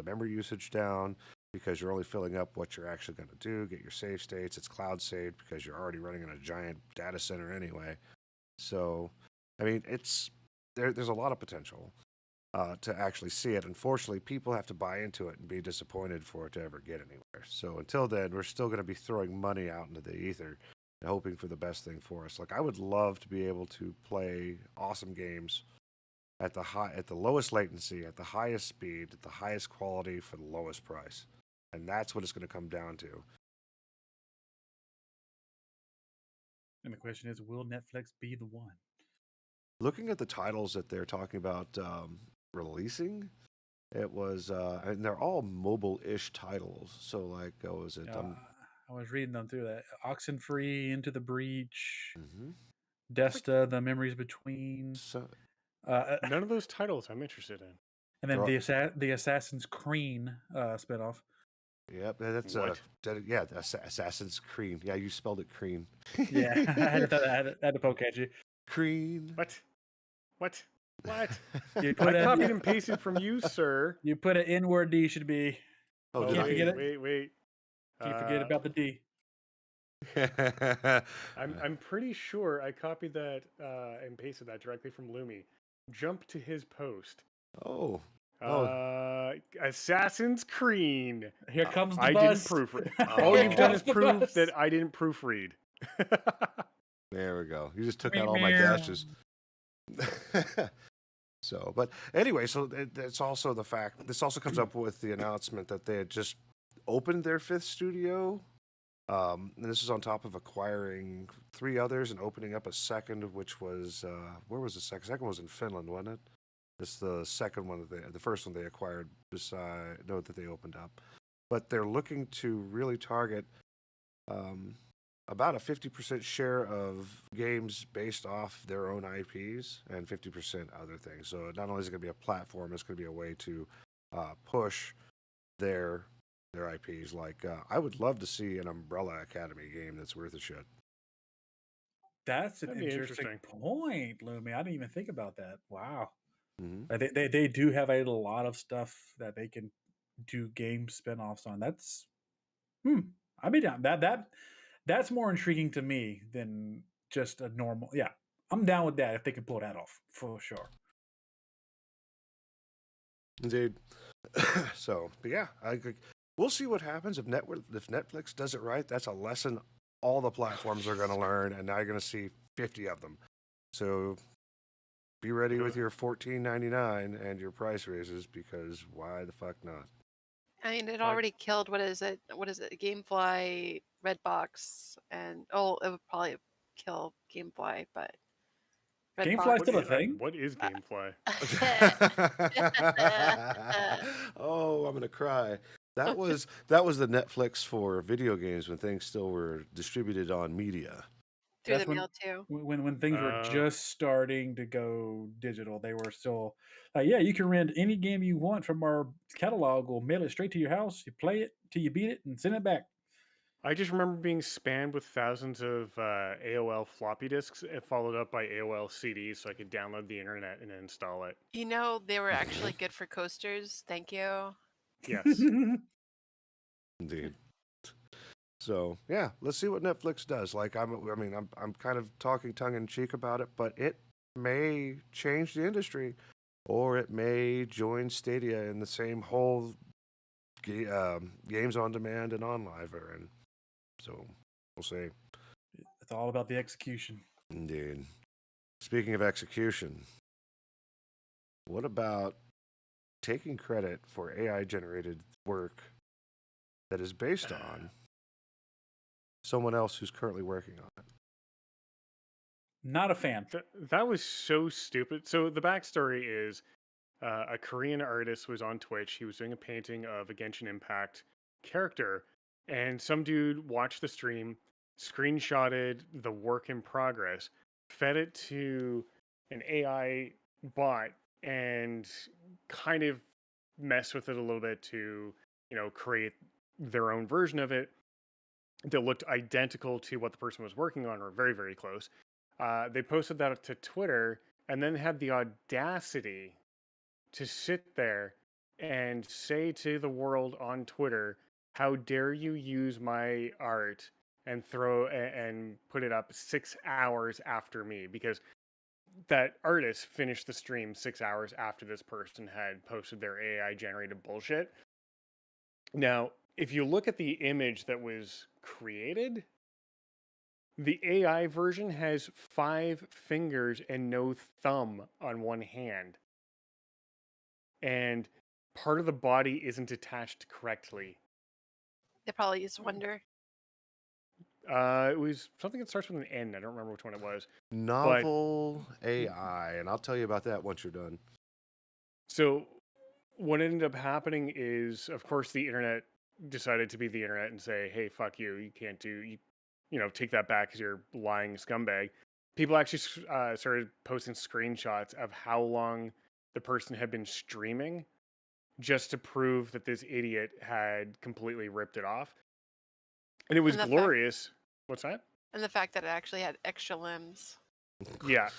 [SPEAKER 1] memory usage down, because you're only filling up what you're actually going to do. Get your save states. It's cloud saved because you're already running in a giant data center anyway. So, I mean, there's a lot of potential to actually see it. Unfortunately, people have to buy into it and be disappointed for it to ever get anywhere. So until then, we're still going to be throwing money out into the ether and hoping for the best thing for us. Like, I would love to be able to play awesome games at the lowest latency, at the highest speed, at the highest quality for the lowest price. And that's what it's going to come down to.
[SPEAKER 2] And the question is, will Netflix be the one?
[SPEAKER 1] Looking at the titles that they're talking about releasing, it was, and they're all mobile-ish titles. So, like, was it?
[SPEAKER 2] I was reading them through that. Oxenfree, Into the Breach,
[SPEAKER 1] Mm-hmm.
[SPEAKER 2] Desta, The Memories Between.
[SPEAKER 1] So,
[SPEAKER 3] None of those titles I'm interested in.
[SPEAKER 2] And then the Assassin's Creed spinoff.
[SPEAKER 1] Yep, that's
[SPEAKER 3] What?
[SPEAKER 1] yeah, Assassin's Creed. Yeah, you spelled it Creed.
[SPEAKER 2] Yeah, I had to poke at you.
[SPEAKER 1] Creed.
[SPEAKER 3] What? What? What?
[SPEAKER 2] You
[SPEAKER 3] I
[SPEAKER 2] put a
[SPEAKER 3] copied and pasted from you, sir.
[SPEAKER 2] you put an N-word D should be.
[SPEAKER 1] Oh,
[SPEAKER 2] Can't
[SPEAKER 1] did
[SPEAKER 2] forget it.
[SPEAKER 3] Wait.
[SPEAKER 2] Can't forget about the D.
[SPEAKER 1] I?
[SPEAKER 3] I'm pretty sure I copied that and pasted that directly from Lumi. Jump to his post.
[SPEAKER 1] Oh,
[SPEAKER 3] Assassin's Creed.
[SPEAKER 2] Here comes the
[SPEAKER 3] I
[SPEAKER 2] bus.
[SPEAKER 3] didn't proofread.
[SPEAKER 1] Oh.
[SPEAKER 3] All you've done is
[SPEAKER 2] The
[SPEAKER 3] prove
[SPEAKER 2] bus.
[SPEAKER 3] that I didn't proofread.
[SPEAKER 1] there we go. You just took out
[SPEAKER 2] Meow,
[SPEAKER 1] all my
[SPEAKER 2] meow.
[SPEAKER 1] dashes. So, but anyway, so it's also the fact. This also comes up with the announcement that they had just opened their 5th studio. And this is on top of acquiring 3 others and opening up a second, which was where was the second? Second was in Finland, wasn't it? It's the second one that the first one they acquired that they opened up. But they're looking to really target about a 50% share of games based off their own IPs and 50% other things. So not only is it going to be a platform, it's going to be a way to push their IPs. Like I would love to see an Umbrella Academy game that's worth a shit.
[SPEAKER 2] That's an
[SPEAKER 3] That'd be
[SPEAKER 2] interesting
[SPEAKER 3] interesting.
[SPEAKER 2] point, Lumi. I didn't even think about that. Wow.
[SPEAKER 1] Mm-hmm.
[SPEAKER 2] They do have a lot of stuff that they can do game spinoffs on. That's I'd be down. That's more intriguing to me than just a normal. Yeah, I'm down with that if they can pull that off for sure.
[SPEAKER 1] Indeed. So, but yeah, we'll see what happens if Netflix does it right. That's a lesson all the platforms are going to learn, and now you're going to see 50 of them. So be ready with your $14.99 and your price raises, because why the fuck not?
[SPEAKER 4] I mean, it already killed. What is it? GameFly, Redbox, and it would probably kill GameFly, but
[SPEAKER 2] GameFly's still a thing?
[SPEAKER 3] What is GameFly?
[SPEAKER 1] Oh, I'm gonna cry. That was the Netflix for video games when things still were distributed on media.
[SPEAKER 4] through
[SPEAKER 2] That's
[SPEAKER 4] the mail too.
[SPEAKER 2] When things were just starting to go digital, they were still like, yeah, you can rent any game you want from our catalog. We'll mail it straight to your house. You play it till you beat it and send it back.
[SPEAKER 3] I just remember being spammed with thousands of AOL floppy disks, followed up by AOL CDs, so I could download the internet and install it.
[SPEAKER 4] You know, they were actually good for coasters. Thank you.
[SPEAKER 3] Yes.
[SPEAKER 1] Indeed. So yeah, let's see what Netflix does. Like I'm kind of talking tongue in cheek about it, but it may change the industry, or it may join Stadia in the same whole games on demand and on live and so we'll see.
[SPEAKER 2] It's all about the execution.
[SPEAKER 1] Indeed. Speaking of execution, what about taking credit for AI generated work that is based on someone else who's currently working on it?
[SPEAKER 2] Not a fan.
[SPEAKER 3] That was so stupid. So the backstory is a Korean artist was on Twitch. He was doing a painting of a Genshin Impact character, and some dude watched the stream, screenshotted the work in progress, fed it to an AI bot, and kind of messed with it a little bit to, create their own version of it that looked identical to what the person was working on, or very, very close. They posted that to Twitter, and then had the audacity to sit there and say to the world on Twitter, "How dare you use my art and put it up 6 hours after me?" Because that artist finished the stream 6 hours after this person had posted their AI generated bullshit. Now, if you look at the image that was created, the AI version has 5 fingers and no thumb on one hand. And part of the body isn't attached correctly.
[SPEAKER 4] They probably used Wonder.
[SPEAKER 3] It was something that starts with an N. I don't remember which one it was.
[SPEAKER 1] NovelAI, and I'll tell you about that once you're done.
[SPEAKER 3] So what ended up happening is, of course, the internet decided to be the internet and say, "Hey, fuck you! You can't take that back because you're lying scumbag." People actually started posting screenshots of how long the person had been streaming just to prove that this idiot had completely ripped it off. And it was
[SPEAKER 4] And the fact-
[SPEAKER 3] glorious. What's that?
[SPEAKER 4] And the fact that it actually had extra limbs.
[SPEAKER 3] Yeah.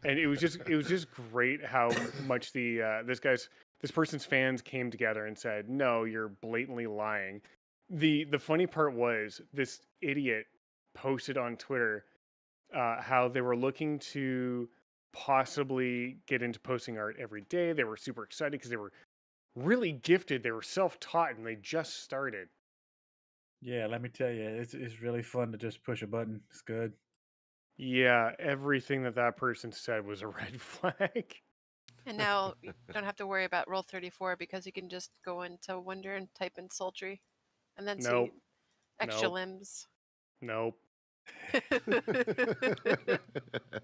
[SPEAKER 3] And it was just great how much this person's fans came together and said, "No, you're blatantly lying." The funny part was this idiot posted on Twitter how they were looking to possibly get into posting art every day. They were super excited because they were really gifted. They were self-taught and they just started.
[SPEAKER 2] Yeah, let me tell you, it's really fun to just push a button. It's good.
[SPEAKER 3] Yeah, everything that person said was a red flag.
[SPEAKER 4] And now you don't have to worry about Roll34 because you can just go into Wonder and type in sultry and then
[SPEAKER 3] Nope.
[SPEAKER 4] see extra
[SPEAKER 3] Nope.
[SPEAKER 4] limbs.
[SPEAKER 3] Nope.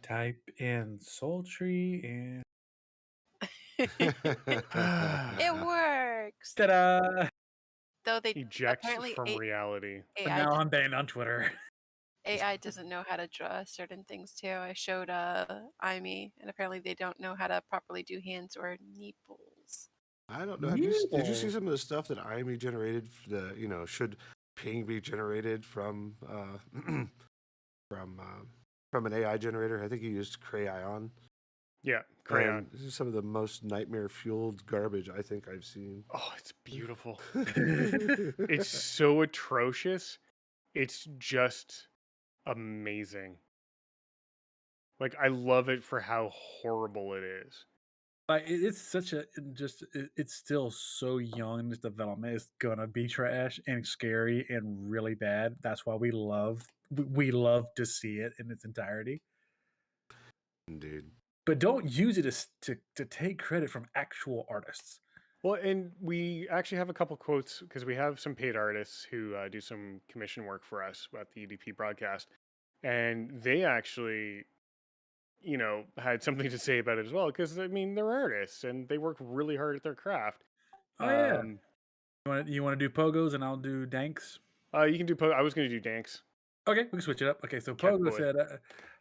[SPEAKER 2] Type in sultry and
[SPEAKER 4] It works.
[SPEAKER 2] ta-da!
[SPEAKER 4] Though they
[SPEAKER 3] Eject
[SPEAKER 4] apparently
[SPEAKER 3] from reality.
[SPEAKER 2] But
[SPEAKER 4] AI,
[SPEAKER 2] now I'm banned on Twitter.
[SPEAKER 4] AI doesn't know how to draw certain things too. I showed IME, and apparently they don't know how to properly do hands or nipples.
[SPEAKER 1] I don't know. Did you see some of the stuff that IME generated? Should ping be generated from from an AI generator? I think he used Crayon.
[SPEAKER 3] Yeah, crayon.
[SPEAKER 1] This is some of the most nightmare fueled garbage I think I've seen.
[SPEAKER 3] Oh, it's beautiful. It's so atrocious. It's just amazing. Like, I love it for how horrible it is.
[SPEAKER 2] Like it's such a it's still so young in its development. It's gonna be trash and scary and really bad. That's why we love to see it in its entirety.
[SPEAKER 1] Indeed.
[SPEAKER 2] But don't use it to take credit from actual artists.
[SPEAKER 3] Well, and we actually have a couple quotes because we have some paid artists who do some commission work for us at the UDP broadcast. And they actually, had something to say about it as well. Because, I mean, they're artists and they work really hard at their craft.
[SPEAKER 2] Oh yeah. You want to do pogos and I'll do danks?
[SPEAKER 3] You can do I was going to do danks.
[SPEAKER 2] Okay, we can switch it up. Okay, so
[SPEAKER 3] Cat
[SPEAKER 2] Pogo
[SPEAKER 3] boy.
[SPEAKER 2] said,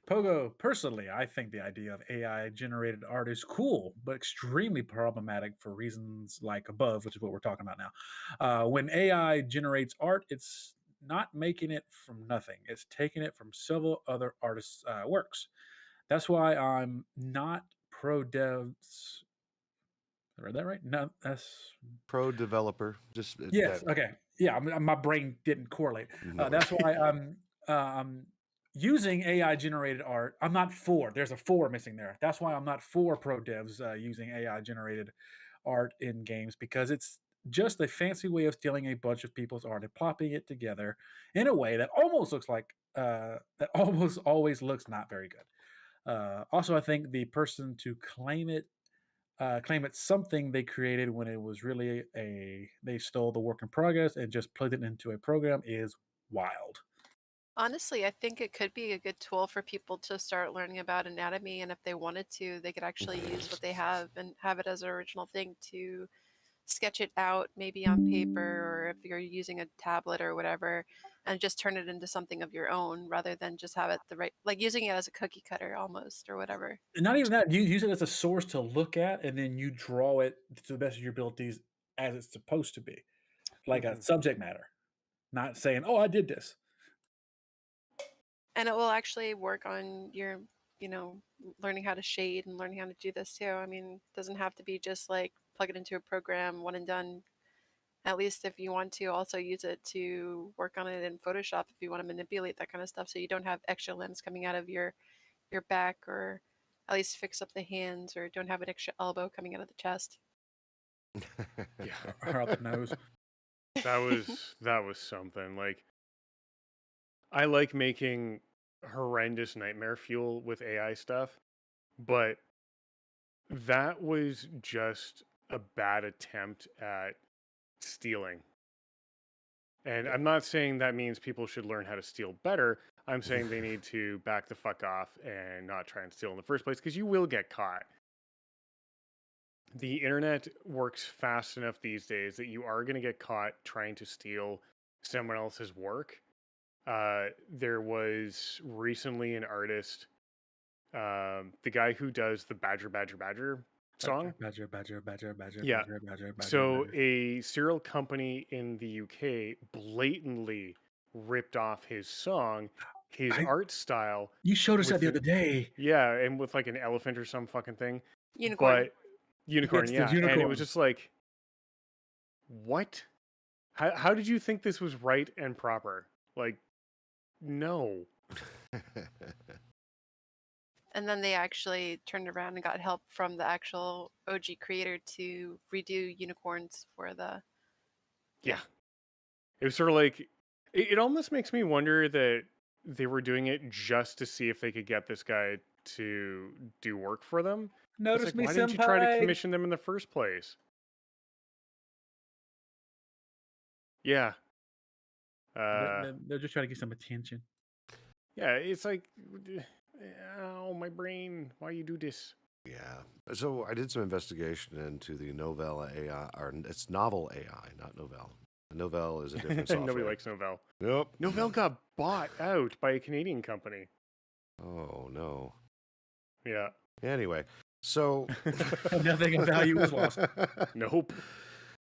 [SPEAKER 2] Pogo, personally, I think the idea of AI generated art is cool, but extremely problematic for reasons like above, which is what we're talking about now. When AI generates art, it's not making it from nothing, it's taking it from several other artists' works. That's why I'm not pro devs. I read that right? No, that's
[SPEAKER 1] Pro developer. Just
[SPEAKER 2] yes. Okay. Yeah, my brain didn't correlate.
[SPEAKER 1] No.
[SPEAKER 2] That's why I'm using AI generated art. I'm not for. There's a for missing there. That's why I'm not for pro devs using AI generated art in games because it's just a fancy way of stealing a bunch of people's art and plopping it together in a way that almost looks like that almost always looks not very good. Also, I think the person to claim it's something they created when it was really they stole the work in progress and just plugged it into a program is wild.
[SPEAKER 4] Honestly, I think it could be a good tool for people to start learning about anatomy, and if they wanted to, they could actually use what they have and have it as an original thing to sketch it out, maybe on paper, or if you're using a tablet or whatever, and just turn it into something of your own rather than just have it like using it as a cookie cutter almost or whatever.
[SPEAKER 2] Not even that, you use it as a source to look at and then you draw it to the best of your abilities as it's supposed to be, like a subject matter, not saying, oh, I did this.
[SPEAKER 4] And it will actually work on your, learning how to shade and learning how to do this too. I mean, it doesn't have to be just like plug it into a program, one and done. At least if you want to also use it to work on it in Photoshop if you want to manipulate that kind of stuff so you don't have extra limbs coming out of your back, or at least fix up the hands, or don't have an extra elbow coming out of the chest.
[SPEAKER 2] Yeah, or out the nose.
[SPEAKER 3] That was something. Like, I like making horrendous nightmare fuel with AI stuff, but that was just a bad attempt at stealing. And I'm not saying that means people should learn how to steal better. I'm saying they need to back the fuck off and not try and steal in the first place because you will get caught. The internet works fast enough these days that you are going to get caught trying to steal someone else's work. There was recently an artist, the guy who does the Badger song.
[SPEAKER 2] Badger, badger, badger, badger,
[SPEAKER 3] Yeah.
[SPEAKER 2] badger, badger, badger,
[SPEAKER 3] So
[SPEAKER 2] badger.
[SPEAKER 3] a cereal company in the UK blatantly ripped off his song, his
[SPEAKER 2] I-
[SPEAKER 3] art style.
[SPEAKER 2] You showed us that the
[SPEAKER 3] with
[SPEAKER 2] other day.
[SPEAKER 3] Yeah, and with like an elephant or some fucking thing.
[SPEAKER 4] Unicorn.
[SPEAKER 3] But unicorn,
[SPEAKER 2] Yes, the
[SPEAKER 3] yeah. And it
[SPEAKER 2] unicorn.
[SPEAKER 3] was just like, what? How did you think this was right and proper? Like, no.
[SPEAKER 4] And then they actually turned around and got help from the actual OG creator to redo unicorns for the.
[SPEAKER 3] Yeah. It was sort of like, it almost makes me wonder that they were doing it just to see if they could get this guy to do work for them. It's
[SPEAKER 2] Notice
[SPEAKER 3] like,
[SPEAKER 2] me,
[SPEAKER 3] why didn't you try to
[SPEAKER 2] senpai.
[SPEAKER 3] commission them in the first place? Yeah.
[SPEAKER 2] They're just trying to get some attention.
[SPEAKER 3] Yeah, it's like, oh, my brain, why you do this?
[SPEAKER 1] Yeah. So I did some investigation into the NovelAI, or it's NovelAI, not Novell. Novell is a different software.
[SPEAKER 3] Nobody likes Novell.
[SPEAKER 1] Nope.
[SPEAKER 3] Novell got bought out by a Canadian company.
[SPEAKER 1] Oh, no.
[SPEAKER 3] Yeah.
[SPEAKER 1] Anyway, so...
[SPEAKER 2] Nothing of value was lost.
[SPEAKER 3] Nope.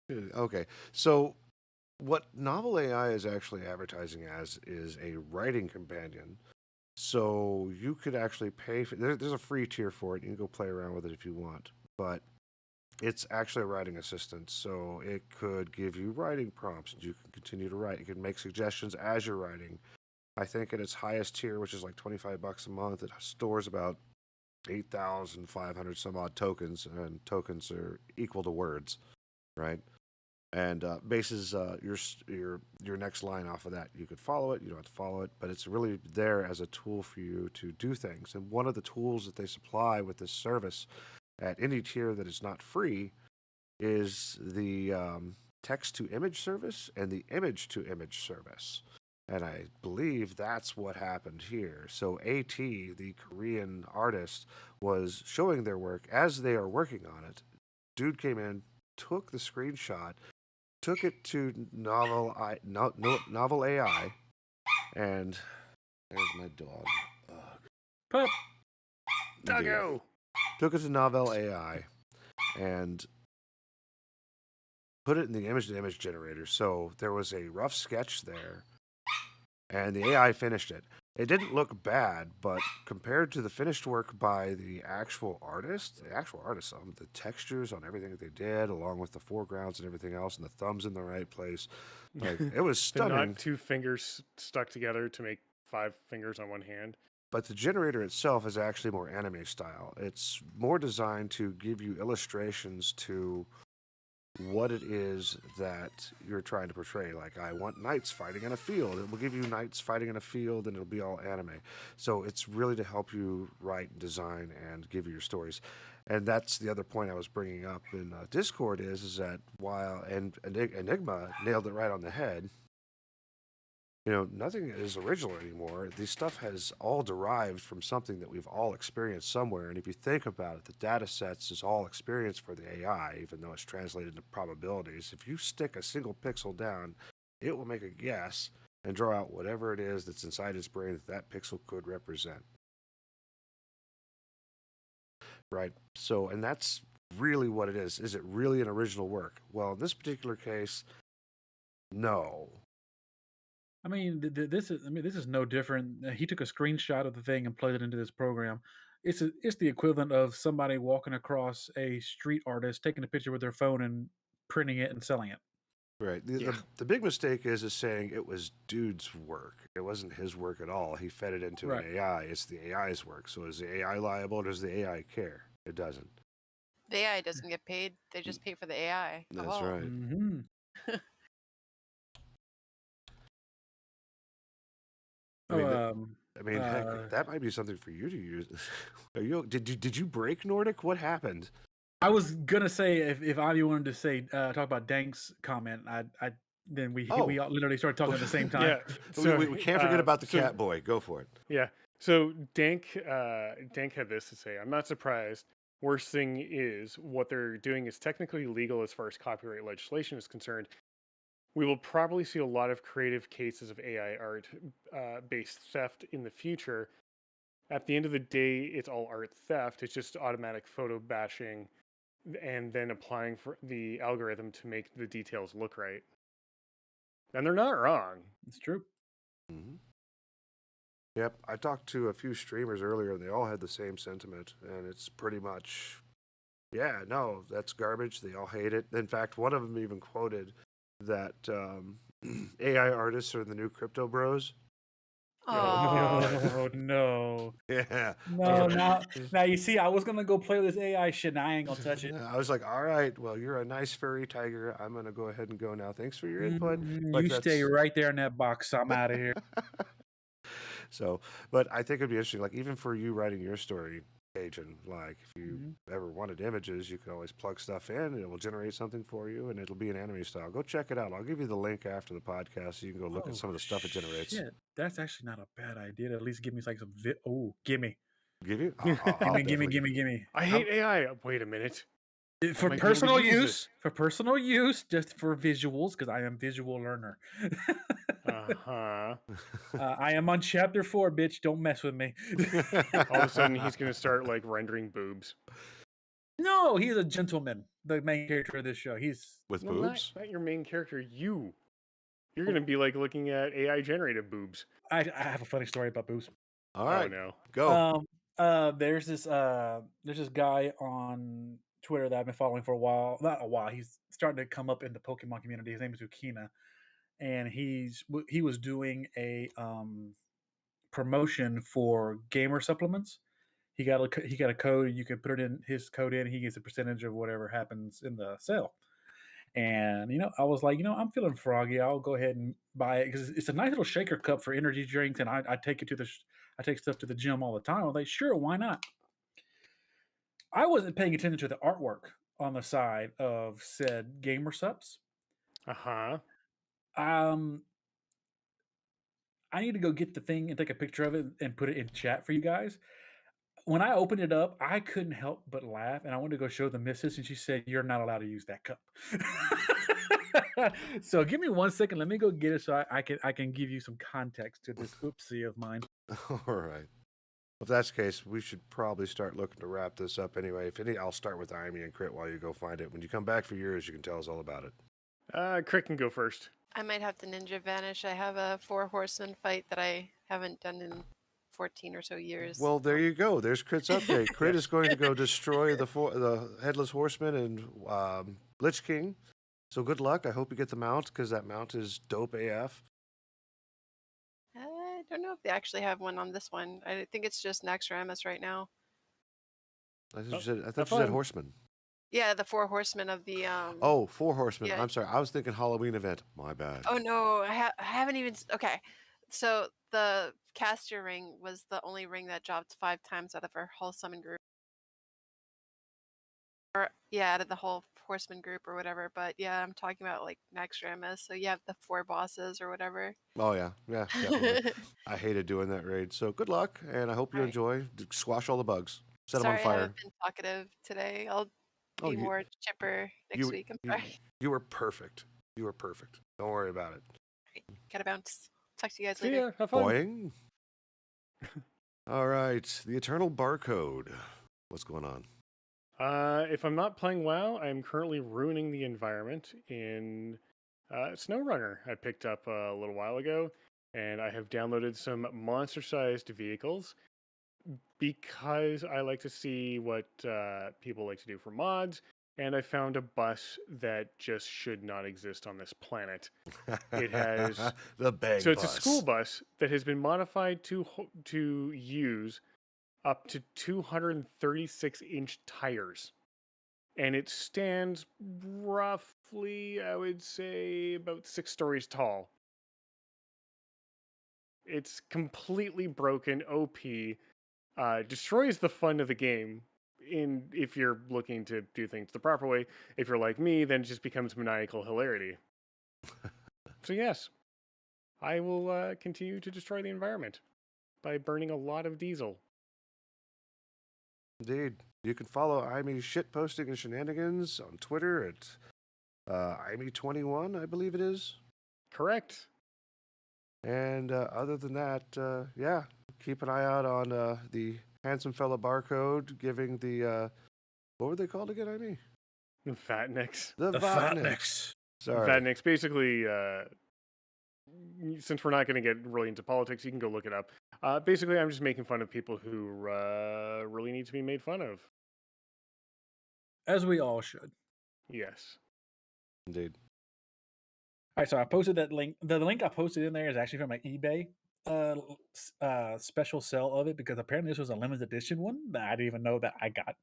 [SPEAKER 1] Okay, so what NovelAI is actually advertising as is a writing companion. So you could actually pay for there's a free tier for it. You can go play around with it if you want, but it's actually a writing assistant. So it could give you writing prompts, and you can continue to write. It can make suggestions as you're writing. I think at its highest tier, which is like $25 a month, it stores about 8,500 some odd tokens, and tokens are equal to words, right? And bases your next line off of that. You could follow it, you don't have to follow it, but it's really there as a tool for you to do things. And one of the tools that they supply with this service at any tier that is not free is the text-to-image service and the image-to-image service. And I believe that's what happened here. So AT, the Korean artist, was showing their work as they are working on it. Dude came in, took the screenshot, took it to NovelAI, and there's my dog.
[SPEAKER 2] Pup.
[SPEAKER 3] Doggo!
[SPEAKER 1] Took it to NovelAI and put it in the image-to-image generator. So there was a rough sketch there, and the AI finished it. It didn't look bad, but compared to the finished work by the actual artist, the textures on everything that they did, along with the foregrounds and everything else, and the thumbs in the right place, like it was stunning.
[SPEAKER 3] Not 2 fingers stuck together to make 5 fingers on one hand.
[SPEAKER 1] But the generator itself is actually more anime style. It's more designed to give you illustrations to what it is that you're trying to portray. Like, I want knights fighting in a field. It will give you knights fighting in a field, and it'll be all anime. So it's really to help you write and design and give you your stories. And that's the other point I was bringing up in Discord is that while Enigma nailed it right on the head, you know, nothing is original anymore. This stuff has all derived from something that we've all experienced somewhere. And if you think about it, the data sets is all experience for the AI, even though it's translated into probabilities. If you stick a single pixel down, it will make a guess and draw out whatever it is that's inside its brain that that pixel could represent. Right? So, and that's really what it is. Is it really an original work? Well, in this particular case, no.
[SPEAKER 2] I mean, this is no different. He took a screenshot of the thing and played it into this program. It's the equivalent of somebody walking across a street artist, taking a picture with their phone and printing it and selling it.
[SPEAKER 1] Right. The big mistake is saying it was dude's work. It wasn't his work at all. He fed it into an AI. It's the AI's work. So is the AI liable or does the AI care? It doesn't.
[SPEAKER 4] The AI doesn't get paid. They just pay for the AI.
[SPEAKER 1] That's
[SPEAKER 4] Oh.
[SPEAKER 1] right.
[SPEAKER 2] Mm-hmm.
[SPEAKER 1] Heck, that might be something for you to use. Did you break Nordic? What happened?
[SPEAKER 2] I was gonna say if Ivy wanted to say talk about Dank's comment, then we all literally started talking at the same time.
[SPEAKER 3] Yeah. So
[SPEAKER 1] we can't forget about the cat boy. Go for it.
[SPEAKER 3] Yeah. So Dank had this to say. I'm not surprised. Worst thing is what they're doing is technically legal as far as copyright legislation is concerned. We will probably see a lot of creative cases of AI art based theft in the future. At the end of the day, it's all art theft. It's just automatic photo bashing and then applying for the algorithm to make the details look right. And they're not wrong.
[SPEAKER 2] It's true.
[SPEAKER 1] Mm-hmm. Yep, I talked to a few streamers earlier, and they all had the same sentiment, and it's pretty much, yeah, no, that's garbage. They all hate it. In fact, one of them even quoted that AI artists are the new crypto bros.
[SPEAKER 2] Oh no.
[SPEAKER 1] Yeah.
[SPEAKER 2] No, now you see, I was gonna go play with this AI shit and I ain't gonna touch it.
[SPEAKER 1] I was like, all right, well, you're a nice furry tiger. I'm going to go ahead and go now. Thanks for your input. Like,
[SPEAKER 2] You stay right there in that box. I'm out of here.
[SPEAKER 1] So, but I think it'd be interesting, like, even for you writing your story, Cajun, like, if you ever wanted images, you can always plug stuff in and it will generate something for you and it'll be an anime style. Go check it out. I'll give you the link after the podcast so you can go look at some of the stuff it generates.
[SPEAKER 2] Shit. That's actually not a bad idea to at least give me like some gimme.
[SPEAKER 1] Give you?
[SPEAKER 2] Gimme.
[SPEAKER 3] I hate AI. Wait a minute.
[SPEAKER 2] For
[SPEAKER 3] Might be able to
[SPEAKER 2] personal
[SPEAKER 3] use
[SPEAKER 2] use,
[SPEAKER 3] this.
[SPEAKER 2] for personal use, just for visuals, because I am visual learner.
[SPEAKER 3] Uh-huh.
[SPEAKER 2] I am on chapter 4, bitch. Don't mess with me.
[SPEAKER 3] All of a sudden, he's going to start, like, rendering boobs.
[SPEAKER 2] No, he's a gentleman, the main character of this show. He's
[SPEAKER 1] With
[SPEAKER 3] No,
[SPEAKER 1] boobs?
[SPEAKER 3] not your main character, you. You're going to be, like, looking at AI-generated boobs.
[SPEAKER 2] I have a funny story about boobs.
[SPEAKER 1] All right,
[SPEAKER 3] Oh, no.
[SPEAKER 1] go.
[SPEAKER 2] There's this guy on Twitter that I've been following for a while. Not a while. He's starting to come up in the Pokemon community. His name is Ukina, and he was doing a promotion for gamer supplements. He got a code. You can put it in his code in. He gets a percentage of whatever happens in the sale. And I was like, I'm feeling froggy. I'll go ahead and buy it because it's a nice little shaker cup for energy drinks, and I take it I take stuff to the gym all the time. I was like, sure, why not? I wasn't paying attention to the artwork on the side of said gamer subs.
[SPEAKER 3] Uh-huh.
[SPEAKER 2] I need to go get the thing and take a picture of it and put it in chat for you guys. When I opened it up, I couldn't help but laugh, and I wanted to go show the missus, and she said, "You're not allowed to use that cup." So give me 1 second. Let me go get it so I can give you some context to this oopsie of mine.
[SPEAKER 1] All right. If that's the case, we should probably start looking to wrap this up anyway. I'll start with Imi and Crit while you go find it. When you come back for yours, you can tell us all about it.
[SPEAKER 3] Crit can go first.
[SPEAKER 4] I might have to ninja vanish. I have a 4 horseman fight that I haven't done in 14 or so years.
[SPEAKER 1] Well, there you go. There's Crit's update. Crit is going to go destroy the Headless Horseman and Lich King. So good luck. I hope you get the mount because that mount is dope AF.
[SPEAKER 4] I don't know if they actually have one on this one. I think it's just Naxxramas right now.
[SPEAKER 1] I thought you said Horseman.
[SPEAKER 4] Yeah, the 4 horsemen of the
[SPEAKER 1] 4 Horsemen.
[SPEAKER 4] yeah.
[SPEAKER 1] I'm sorry. I was thinking Halloween event. My bad.
[SPEAKER 4] Oh no, I haven't even. Okay, so the caster ring was the only ring that dropped 5 times out of our whole summon group. Or yeah, out of the whole horseman group or whatever. But yeah, I'm talking about like Naxxramas. So you have the 4 bosses or whatever.
[SPEAKER 1] Oh yeah, definitely. I hated doing that raid. So good luck, and I hope you
[SPEAKER 4] All right.
[SPEAKER 1] enjoy. Squash all the bugs. Set them
[SPEAKER 4] Sorry,
[SPEAKER 1] on fire.
[SPEAKER 4] I haven't been talkative today. I'll be more chipper next week. I'm sorry.
[SPEAKER 1] You were perfect. You were perfect. Don't worry about it.
[SPEAKER 4] Gotta bounce. Talk to you guys
[SPEAKER 3] See
[SPEAKER 4] later.
[SPEAKER 3] ya. Have fun.
[SPEAKER 1] Boing. All right, the Eternal Barcode. What's going on?
[SPEAKER 3] If I'm not playing WoW, I'm currently ruining the environment in SnowRunner. I picked up a little while ago, and I have downloaded some monster-sized vehicles because I like to see what people like to do for mods, and I found a bus that just should not exist on this planet. It has
[SPEAKER 1] the bag
[SPEAKER 3] so
[SPEAKER 1] bus.
[SPEAKER 3] it's a school bus that has been modified to use up to 236-inch tires. And it stands roughly, I would say, about 6 stories tall. It's completely broken, OP, destroys the fun of the game if you're looking to do things the proper way. If you're like me, then it just becomes maniacal hilarity. So yes, I will continue to destroy the environment by burning a lot of diesel.
[SPEAKER 1] Indeed. You can follow Imi shitposting and shenanigans on Twitter at Imi21, I believe it is.
[SPEAKER 3] Correct.
[SPEAKER 1] And other than that, keep an eye out on the Handsome Fella Barcode giving the What were they called again? I mean,
[SPEAKER 3] The Fatnicks.
[SPEAKER 1] the
[SPEAKER 2] The
[SPEAKER 1] Vatniks.
[SPEAKER 2] Fatnicks.
[SPEAKER 1] Sorry.
[SPEAKER 3] Fatnicks. Basically, since we're not going to get really into politics, you can go look it up. Basically, I'm just making fun of people who really need to be made fun of.
[SPEAKER 2] As we all should.
[SPEAKER 3] Yes.
[SPEAKER 1] Indeed.
[SPEAKER 2] All right, so I posted that link. The link I posted in there is actually from my eBay special sale of it, because apparently this was a limited edition one that I didn't even know that I got.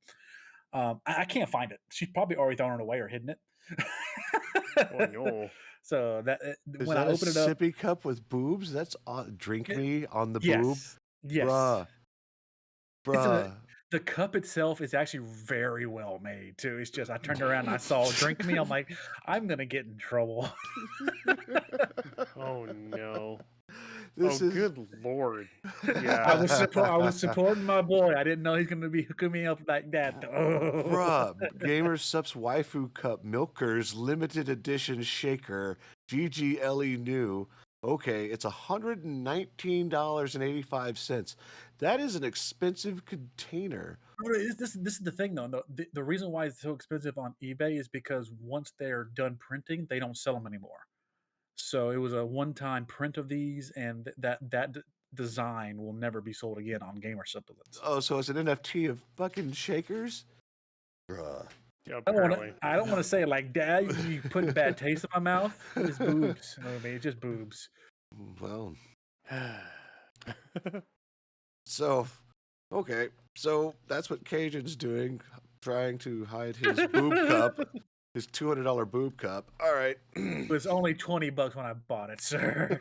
[SPEAKER 2] I can't find it. She's probably already thrown it away or hidden it.
[SPEAKER 3] Oh no.
[SPEAKER 2] So that
[SPEAKER 1] Is
[SPEAKER 2] when
[SPEAKER 1] that
[SPEAKER 2] I
[SPEAKER 1] a
[SPEAKER 2] open it up,
[SPEAKER 1] sippy cup with boobs? That's drink
[SPEAKER 2] It-
[SPEAKER 1] me on the boob,
[SPEAKER 2] yes, yes.
[SPEAKER 1] bruh,
[SPEAKER 2] It's
[SPEAKER 1] bruh.
[SPEAKER 2] the cup itself is actually very well made too. It's just I turned around and I saw "Drink Me." I'm like, I'm gonna get in trouble.
[SPEAKER 3] Oh no.
[SPEAKER 1] This
[SPEAKER 3] Oh
[SPEAKER 1] is
[SPEAKER 3] good lord.
[SPEAKER 2] I
[SPEAKER 3] Yeah.
[SPEAKER 2] was supporting my boy. I didn't know he's gonna be hooking me up like that. Though.
[SPEAKER 1] bruh. Gamer Sup's waifu cup milkers limited edition shaker GGLE new. Okay, it's $119.85. That is an expensive container.
[SPEAKER 2] This is the thing though. The reason why it's so expensive on eBay is because once they're done printing, they don't sell them anymore. So it was a one-time print of these, and design will never be sold again on Gamer Supplements.
[SPEAKER 1] Oh, so it's an NFT of fucking shakers, bruh.
[SPEAKER 3] Yeah,
[SPEAKER 2] I
[SPEAKER 3] apparently.
[SPEAKER 2] don't want to say it like that. You put bad taste in my mouth. It's boobs. I mean, it's just boobs.
[SPEAKER 1] Well, so okay, so that's what Cajun's doing, trying to hide his boob cup, his $200 boob cup. All right.
[SPEAKER 2] It was only $20 when I bought it, sir.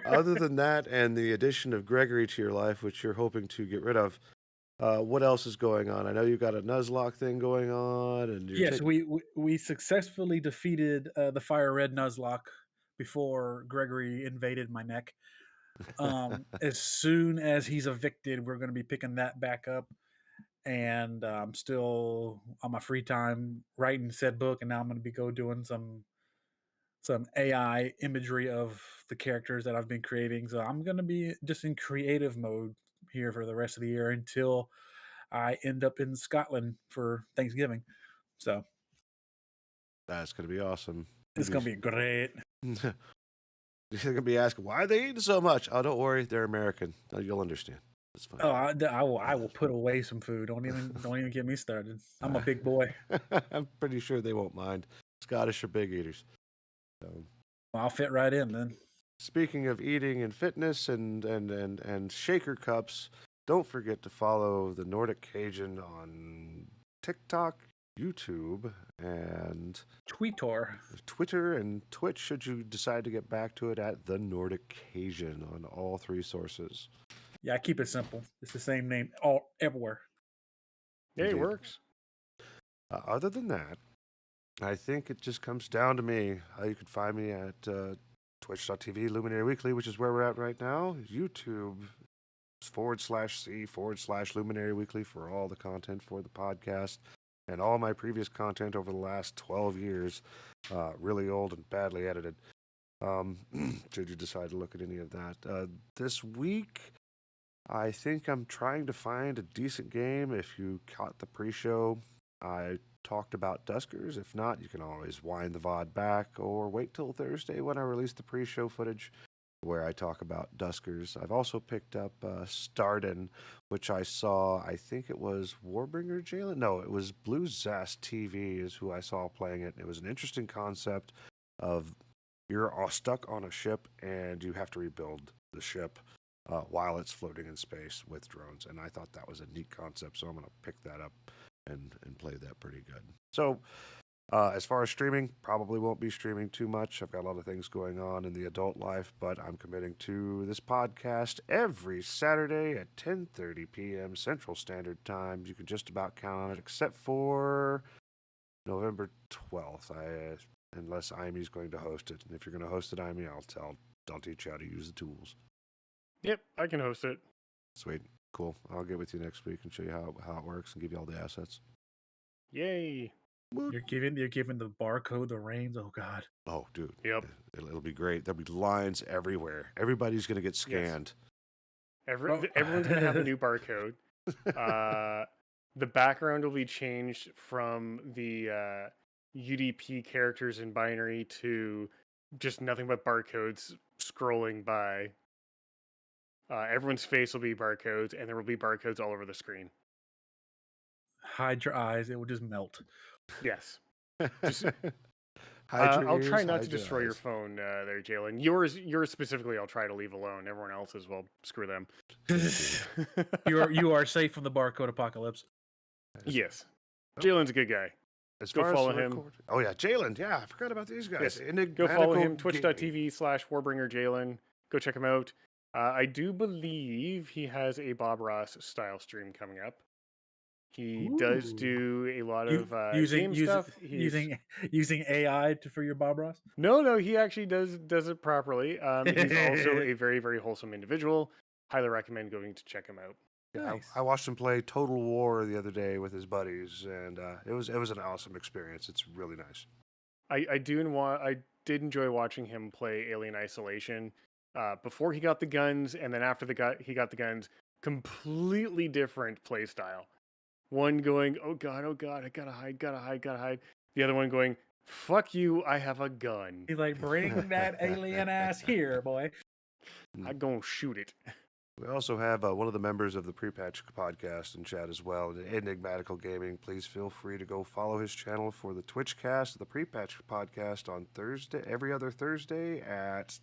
[SPEAKER 1] Other than that, and the addition of Gregory to your life, which you're hoping to get rid of, what else is going on? I know you've got a Nuzlocke thing going on, and you're
[SPEAKER 2] Yes, we successfully defeated the Fire Red Nuzlocke before Gregory invaded my neck. As soon as he's evicted, we're going to be picking that back up. And I'm still on my free time writing said book, and now I'm going to be doing some AI imagery of the characters that I've been creating. So I'm going to be just in creative mode here for the rest of the year until I end up in Scotland for Thanksgiving. So
[SPEAKER 1] that's going to be awesome.
[SPEAKER 2] it's going to be great.
[SPEAKER 1] You're going to be asking, why are they eating so much? Oh, don't worry. They're American. You'll understand. It's fine.
[SPEAKER 2] Oh, I will put away some food. Don't even get me started. I'm a big boy.
[SPEAKER 1] I'm pretty sure they won't mind. Scottish are big eaters. So,
[SPEAKER 2] I'll fit right in then.
[SPEAKER 1] speaking of eating and fitness and shaker cups, don't forget to follow the Nordic Cajun on TikTok, YouTube, and
[SPEAKER 2] Tweetor.
[SPEAKER 1] Twitter and Twitch, should you decide to get back to it, at the Nordic Cajun on all three sources.
[SPEAKER 2] Yeah, I keep it simple. It's the same name everywhere.
[SPEAKER 3] Yeah, it
[SPEAKER 1] Indeed.
[SPEAKER 3] works.
[SPEAKER 1] Other than that, I think it just comes down to me. You can find me at twitch.tv, Luminary Weekly, which is where we're at right now. YouTube /C/Luminary Weekly for all the content for the podcast and all my previous content over the last 12 years. Really old and badly edited. Should you decide to look at any of that. This week, I think I'm trying to find a decent game. If you caught the pre-show, I talked about Duskers. If not, you can always wind the VOD back or wait till Thursday when I release the pre-show footage where I talk about Duskers. I've also picked up Starden, which I saw, I think it was Warbringer Jalen? No, it was Blue Zest TV is who I saw playing it. It was an interesting concept of you're stuck on a ship and you have to rebuild the ship while it's floating in space with drones. And I thought that was a neat concept, so I'm going to pick that up and play that pretty good. So as far as streaming, probably won't be streaming too much. I've got a lot of things going on in the adult life, but I'm committing to this podcast every Saturday at 10:30 p.m. Central Standard Time. You can just about count on it, except for November 12th, unless IME's going to host it. And if you're going to host it, IME, I'll teach you how to use the tools.
[SPEAKER 3] Yep, I can host it.
[SPEAKER 1] Sweet. Cool. I'll get with you next week and show you how it works and give you all the assets.
[SPEAKER 3] Yay.
[SPEAKER 2] You're giving the barcode the reins. Oh God.
[SPEAKER 1] Oh, dude.
[SPEAKER 3] Yep.
[SPEAKER 1] It'll be great. There'll be lines everywhere. Everybody's going to get scanned.
[SPEAKER 3] Everyone's going to have a new barcode. the background will be changed from the UDP characters in binary to just nothing but barcodes scrolling by. Everyone's face will be barcodes, and there will be barcodes all over the screen.
[SPEAKER 2] Hide your eyes; it will just melt.
[SPEAKER 3] Yes. Just,
[SPEAKER 1] Hide your
[SPEAKER 3] I'll try
[SPEAKER 1] ears,
[SPEAKER 3] not to
[SPEAKER 1] hide your
[SPEAKER 3] destroy your
[SPEAKER 1] eyes.
[SPEAKER 3] phone there, Jalen. Yours specifically, I'll try to leave alone. Everyone else's, well, screw them.
[SPEAKER 2] You are safe from the barcode apocalypse.
[SPEAKER 3] Yes.
[SPEAKER 1] Oh.
[SPEAKER 3] Jalen's a good guy.
[SPEAKER 1] As
[SPEAKER 3] Go
[SPEAKER 1] far
[SPEAKER 3] follow
[SPEAKER 1] as the
[SPEAKER 3] him.
[SPEAKER 1] Oh yeah, Jalen. Yeah, I forgot about these guys.
[SPEAKER 3] Yes. Go follow him.
[SPEAKER 1] Gaming.
[SPEAKER 3] Twitch.tv/WarbringerJalen. Go check him out. I do believe he has a Bob Ross style stream coming up. He does
[SPEAKER 2] Ooh.
[SPEAKER 3] do a lot
[SPEAKER 2] You-
[SPEAKER 3] of
[SPEAKER 2] using
[SPEAKER 3] game
[SPEAKER 2] using
[SPEAKER 3] stuff. He's-
[SPEAKER 2] using AI for your Bob Ross.
[SPEAKER 3] No, he actually does it properly. He's also a very, very wholesome individual. Highly recommend going to check him out.
[SPEAKER 1] Yeah,
[SPEAKER 2] Nice.
[SPEAKER 1] I watched him play Total War the other day with his buddies, and it was an awesome experience. It's really nice.
[SPEAKER 3] I did enjoy watching him play Alien Isolation before he got the guns, and then after he got the guns. Completely different play style. One going, oh god, I gotta hide. The other one going, fuck you, I have a gun.
[SPEAKER 2] He's like, bring that alien ass here, boy.
[SPEAKER 3] I'm gonna shoot it.
[SPEAKER 1] We also have one of the members of the Pre-Patch podcast in chat as well, Enigmatical Gaming. Please feel free to go follow his channel for the Twitch cast, the Pre-Patch podcast on Thursday, every other Thursday at.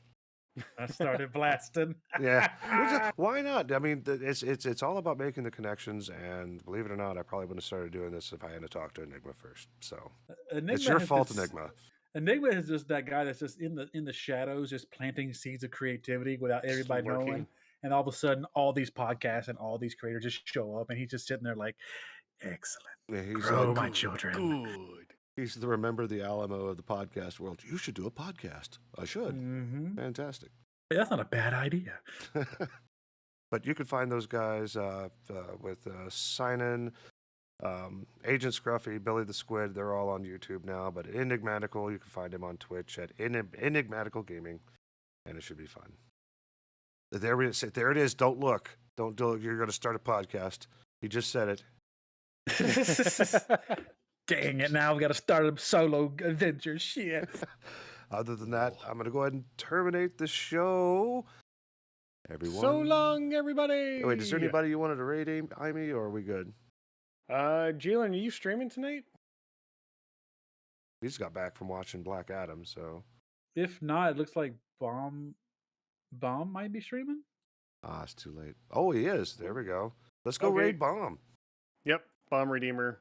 [SPEAKER 2] I started blasting.
[SPEAKER 1] Yeah, why not? I mean, it's all about making the connections, and believe it or not, I probably wouldn't have started doing this if I hadn't talked to Enigma first. So
[SPEAKER 2] Enigma
[SPEAKER 1] it's your
[SPEAKER 2] has
[SPEAKER 1] fault,
[SPEAKER 2] this-
[SPEAKER 1] Enigma.
[SPEAKER 2] Enigma is just that guy that's just in the shadows, just planting seeds of creativity without
[SPEAKER 3] Just
[SPEAKER 2] everybody
[SPEAKER 3] lurking.
[SPEAKER 2] knowing. And all of a sudden, all these podcasts and all these creators just show up, and he's just sitting there like, excellent.
[SPEAKER 1] Yeah, he's
[SPEAKER 2] Grow my children.
[SPEAKER 3] Good.
[SPEAKER 1] He's the Remember the Alamo of the podcast world. You should do a podcast. I should.
[SPEAKER 2] Mm-hmm.
[SPEAKER 1] Fantastic.
[SPEAKER 2] That's not a bad idea.
[SPEAKER 1] But you can find those guys with Sign-In, Agent Scruffy, Billy the Squid. They're all on YouTube now. But Enigmatical, you can find him on Twitch at Enigmatical Gaming, and it should be fun. There it is. Don't look. Don't do it. You're going to start a podcast. He just said it.
[SPEAKER 2] Dang it! Now we got to start a solo adventure. Shit.
[SPEAKER 1] Other than that, I'm going to go ahead and terminate the show. Everyone.
[SPEAKER 3] So long, everybody.
[SPEAKER 1] Wait, is there anybody you wanted to raid, Amy, or are we good?
[SPEAKER 3] Jalen, are you streaming tonight?
[SPEAKER 1] He just got back from watching Black Adam, so.
[SPEAKER 2] If not, it looks like Bomb might be streaming.
[SPEAKER 1] Ah, it's too late. Oh, he is. There we go. Let's go
[SPEAKER 3] Okay.
[SPEAKER 1] raid Bomb.
[SPEAKER 3] Yep, Bomb Redeemer.